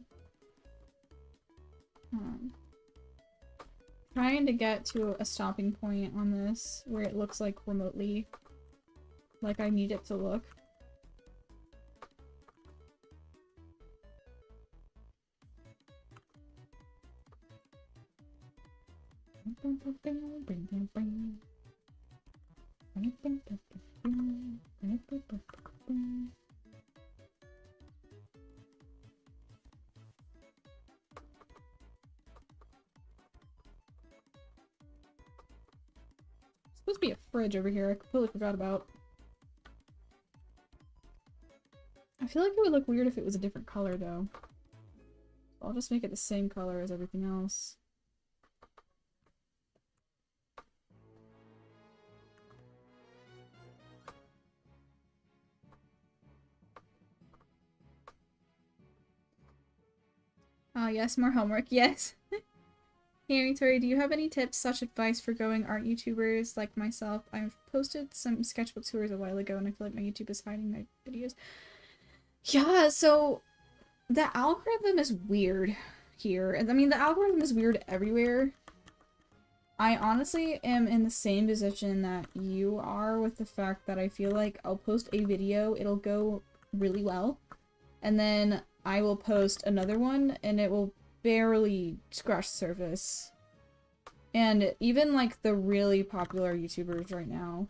Trying to get to a stopping point on this where it looks like remotely like I need it to look. Supposed to be a fridge over here. I completely forgot about. I feel like it would look weird if it was a different color though. I'll just make it the same color as everything else. Oh yes, more homework, yes. Hey AMITORI, do you have any tips/advice for growing art YouTubers like myself? I've posted some sketchbook tours a while ago and I feel like my YouTube is hiding my videos. Yeah, so the algorithm is weird here. I mean, the algorithm is weird everywhere. I honestly am in the same position that you are with the fact that I feel like I'll post a video, it'll go really well, and then I will post another one and it will barely scratch the surface. And even like the really popular YouTubers right now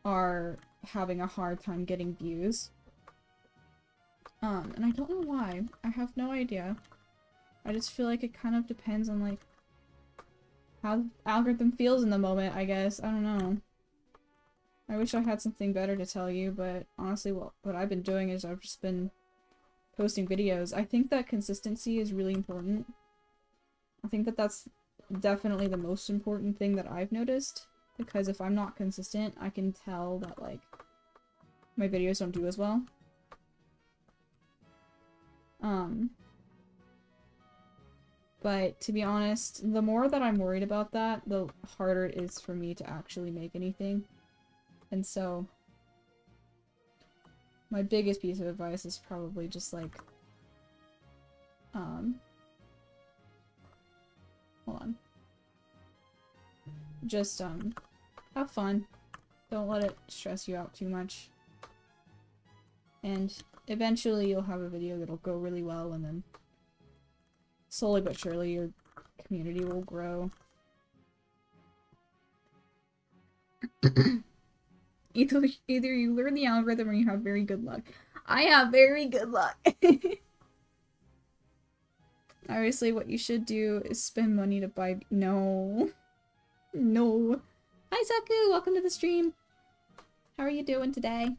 are having a hard time getting views. And I don't know why. I have no idea. I just feel like it kind of depends on like how the algorithm feels in the moment, I guess. I don't know. I wish I had something better to tell you, but honestly what I've been doing is I've just been posting videos. I think that consistency is really important. I think that that's definitely the most important thing that I've noticed, because if I'm not consistent, I can tell that like my videos don't do as well. But to be honest, the more that I'm worried about that, the harder it is for me to actually make anything. And so my biggest piece of advice is probably just like hold on. Just have fun. Don't let it stress you out too much. And eventually you'll have a video that'll go really well, and then slowly but surely your community will grow. Either you learn the algorithm or you have very good luck. I have very good luck. Obviously, what you should do is spend money to buy— No. No. Hi, Saku! Welcome to the stream! How are you doing today?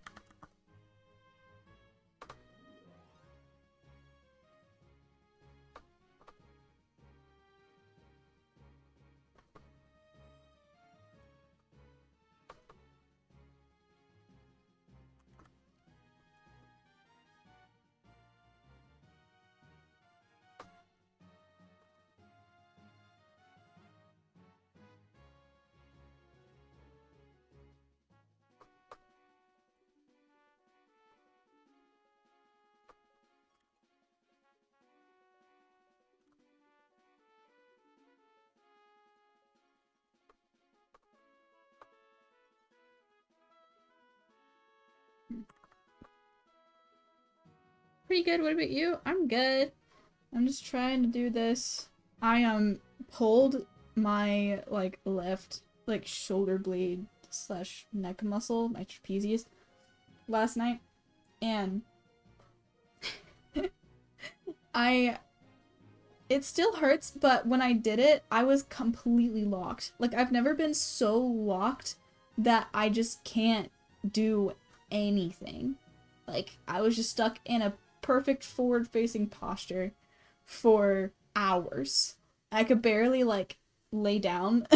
Pretty good. What about you? I'm good. I'm just trying to do this. I pulled my like left like shoulder blade slash neck muscle, my trapezius, last night, and it still hurts, but when I did it, I was completely locked. Like, I've never been so locked that I just can't do anything. Like, I was just stuck in a perfect forward-facing posture for hours. I could barely, like, lay down.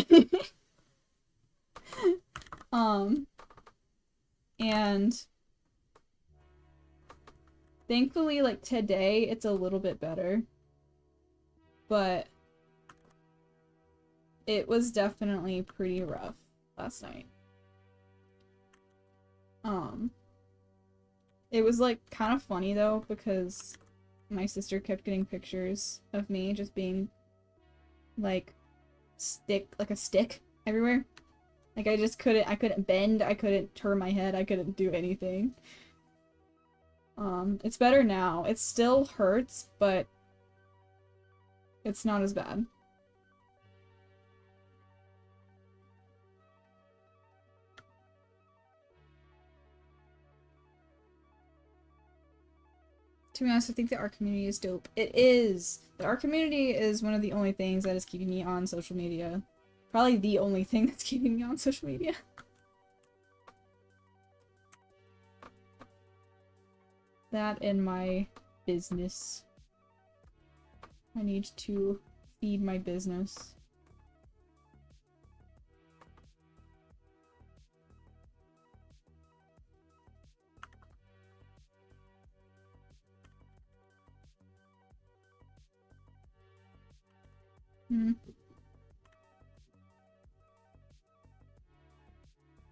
And thankfully, like, today, it's a little bit better. But it was definitely pretty rough last night. It was like kind of funny though, because my sister kept getting pictures of me just being like a stick everywhere. Like I couldn't bend, I couldn't turn my head, I couldn't do anything. It's better now. It still hurts, but it's not as bad. To be honest, I think the art community is dope. It is! The art community is one of the only things that is keeping me on social media. Probably the only thing that's keeping me on social media. That and my business. I need to feed my business.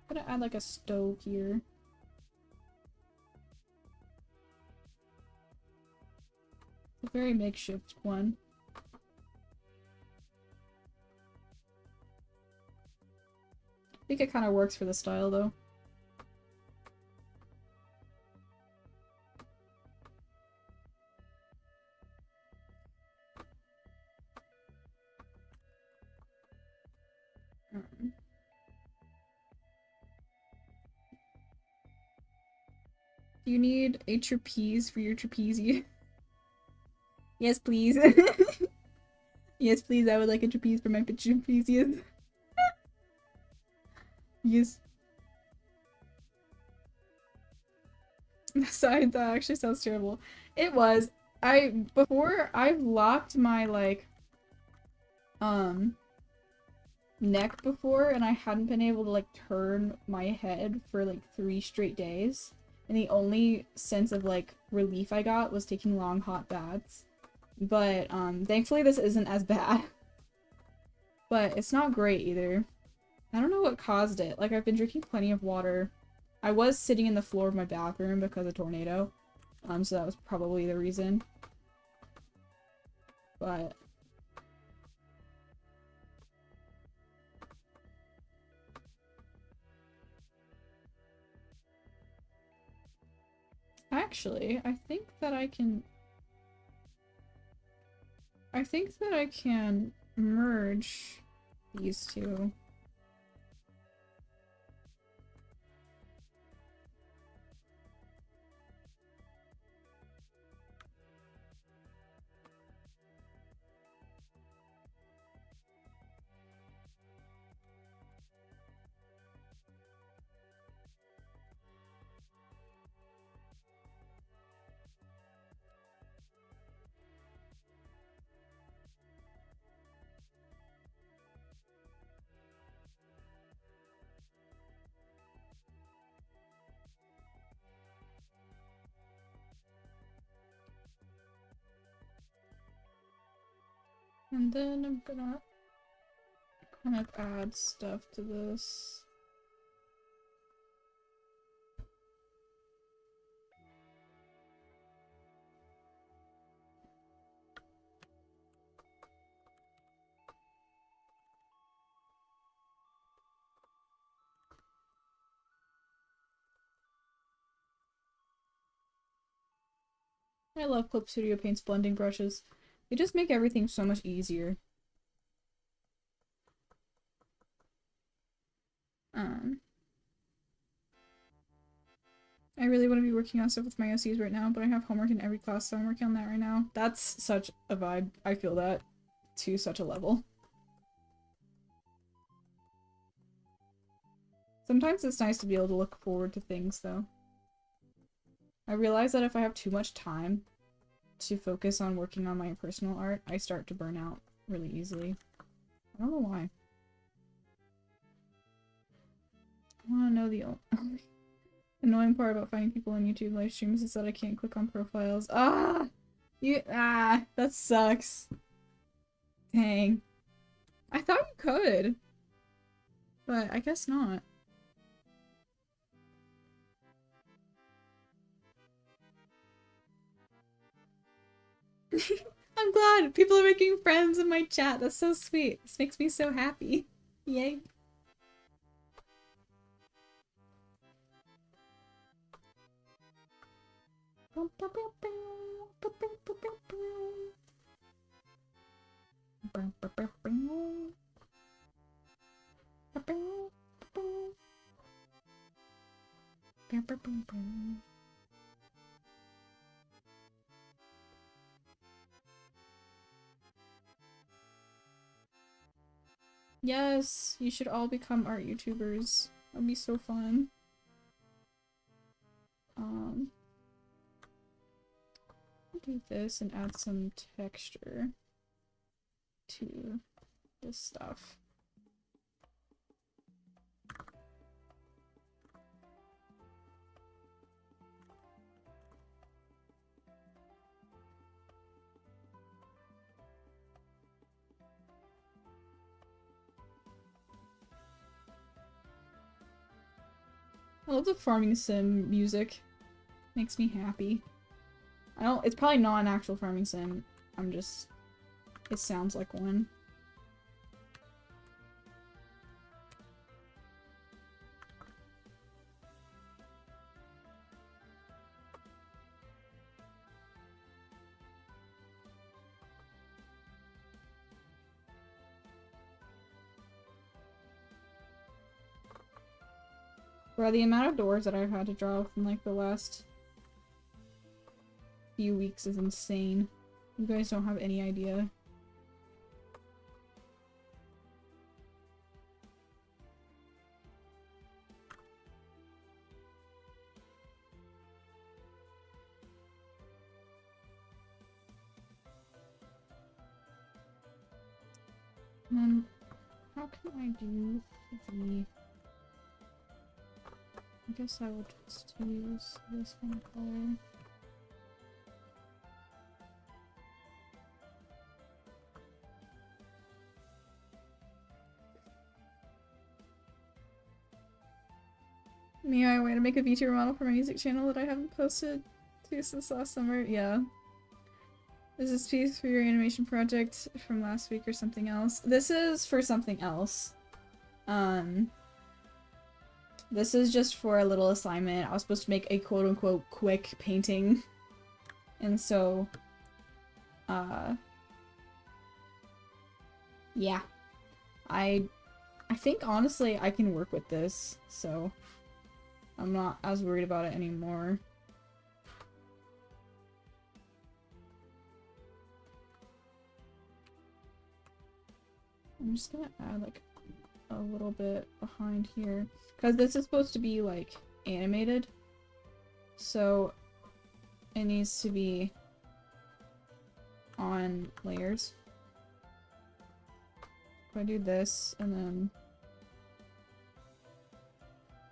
I'm gonna add like a stove here. A very makeshift one. I think it kind of works for the style though. Do you need a trapeze for your trapezius? Yes, please. Yes, please. I would like a trapeze for my trapezius. Yes. Sorry, that actually sounds terrible. It was. Before I've locked my like neck before and I hadn't been able to like turn my head for like 3 straight days. And the only sense of like relief I got was taking long hot baths. But thankfully this isn't as bad. But it's not great either. I don't know what caused it. Like I've been drinking plenty of water. I was sitting in the floor of my bathroom because of tornado. So that was probably the reason. But actually, I think that I can merge these two. And then I'm gonna kind of add stuff to this. I love Clip Studio Paint's blending brushes. They just make everything so much easier. I really want to be working on stuff with my OCs right now, but I have homework in every class, so I'm working on that right now. That's such a vibe. I feel that to such a level. Sometimes it's nice to be able to look forward to things, though. I realize that if I have too much time to focus on working on my personal art, I start to burn out really easily. I don't know why. I want to know the annoying part about finding people on YouTube live streams is that I can't click on profiles. Ah! That sucks. Dang. I thought you could. But I guess not. I'm glad people are making friends in my chat. That's so sweet. This makes me so happy. Yay. Yes, you should all become art YouTubers. That'd be so fun. Do this and add some texture to this stuff. I love the farming sim music. Makes me happy. It's probably not an actual farming sim. It sounds like one. Bro, the amount of doors that I've had to draw within like the last few weeks is insane. You guys don't have any idea. And then, how can I do the... I guess I will just use this one color. Me, I way to make a VTuber model for my music channel that I haven't posted to since last summer. Yeah. Is this piece for your animation project from last week or something else? This is for something else. This is just for a little assignment. I was supposed to make a quote-unquote quick painting. And so, yeah. I think honestly I can work with this, so I'm not as worried about it anymore. I'm just gonna add like a little bit behind here because this is supposed to be like animated, so it needs to be on layers. If I do this and then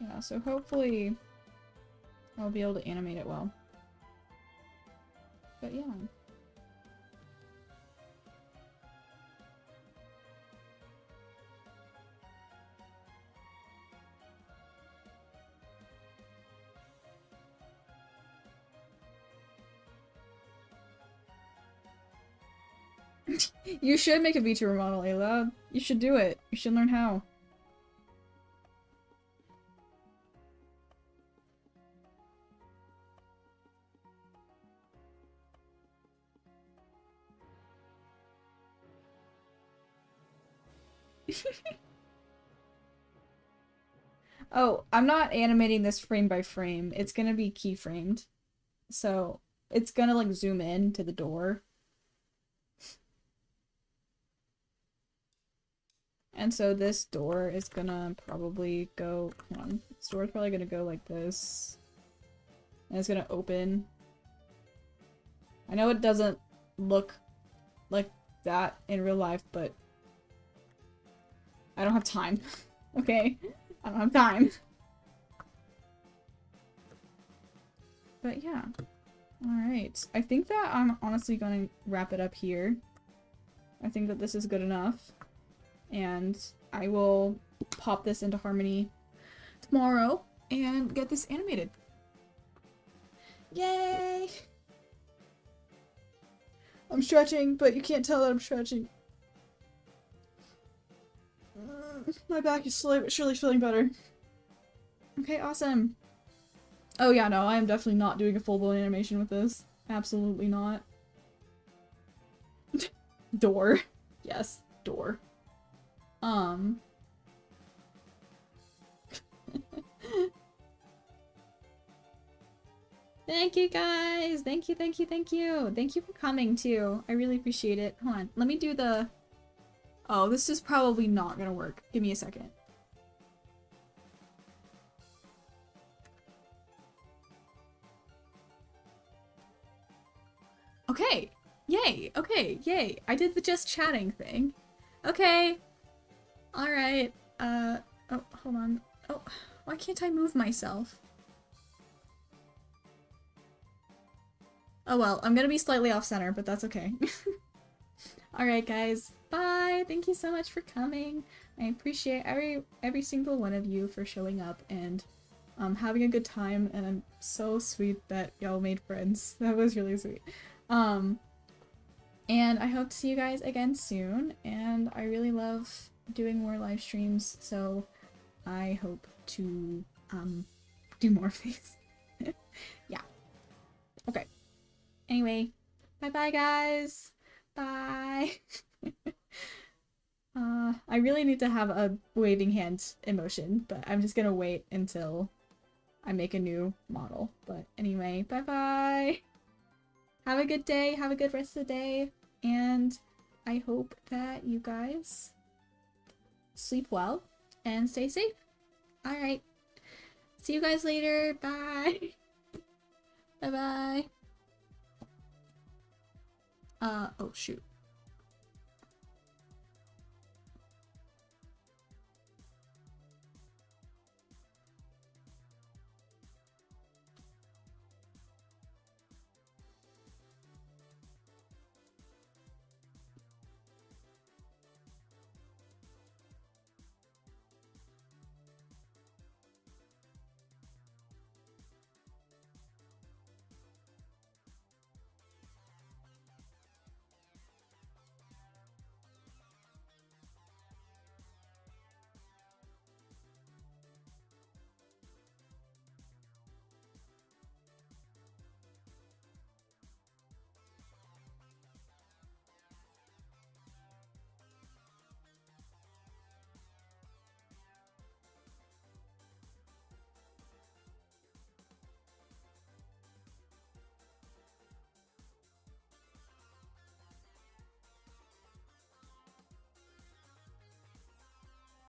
yeah, so hopefully I'll be able to animate it well. But yeah. You should make a VTuber model, Ayla. You should do it. You should learn how. Oh, I'm not animating this frame by frame. It's gonna be keyframed. So, it's gonna like zoom in to the door. And so this door is gonna probably go, hold on, this door is probably gonna go like this. And it's gonna open. I know it doesn't look like that in real life, but I don't have time. Okay? I don't have time. But yeah. Alright. I think that I'm honestly gonna wrap it up here. I think that this is good enough. And I will pop this into Harmony tomorrow and get this animated. Yay! I'm stretching, but you can't tell that I'm stretching. My back is slowly but surely feeling better. Okay, awesome. Oh yeah, no, I am definitely not doing a full-blown animation with this. Absolutely not. Door. Yes, door. Thank you guys! Thank you, thank you, thank you! Thank you for coming too. I really appreciate it. Hold on, let me do the... Oh, this is probably not gonna work. Give me a second. Okay! Yay! Okay, yay! I did the just chatting thing. Okay! Alright, oh, hold on. Oh, why can't I move myself? Oh well, I'm gonna be slightly off-center, but that's okay. Alright guys, bye! Thank you so much for coming. I appreciate every single one of you for showing up and having a good time, and I'm so sweet that y'all made friends. That was really sweet. And I hope to see you guys again soon, and I really love doing more live streams, so I hope to do more of these. Yeah. Okay. Anyway, bye bye guys. Bye. I really need to have a waving hand emotion, but I'm just gonna wait until I make a new model. But anyway, bye bye. Have a good day, have a good rest of the day, and I hope that you guys sleep well and stay safe. Alright. See you guys later. Bye. Bye bye. Oh shoot.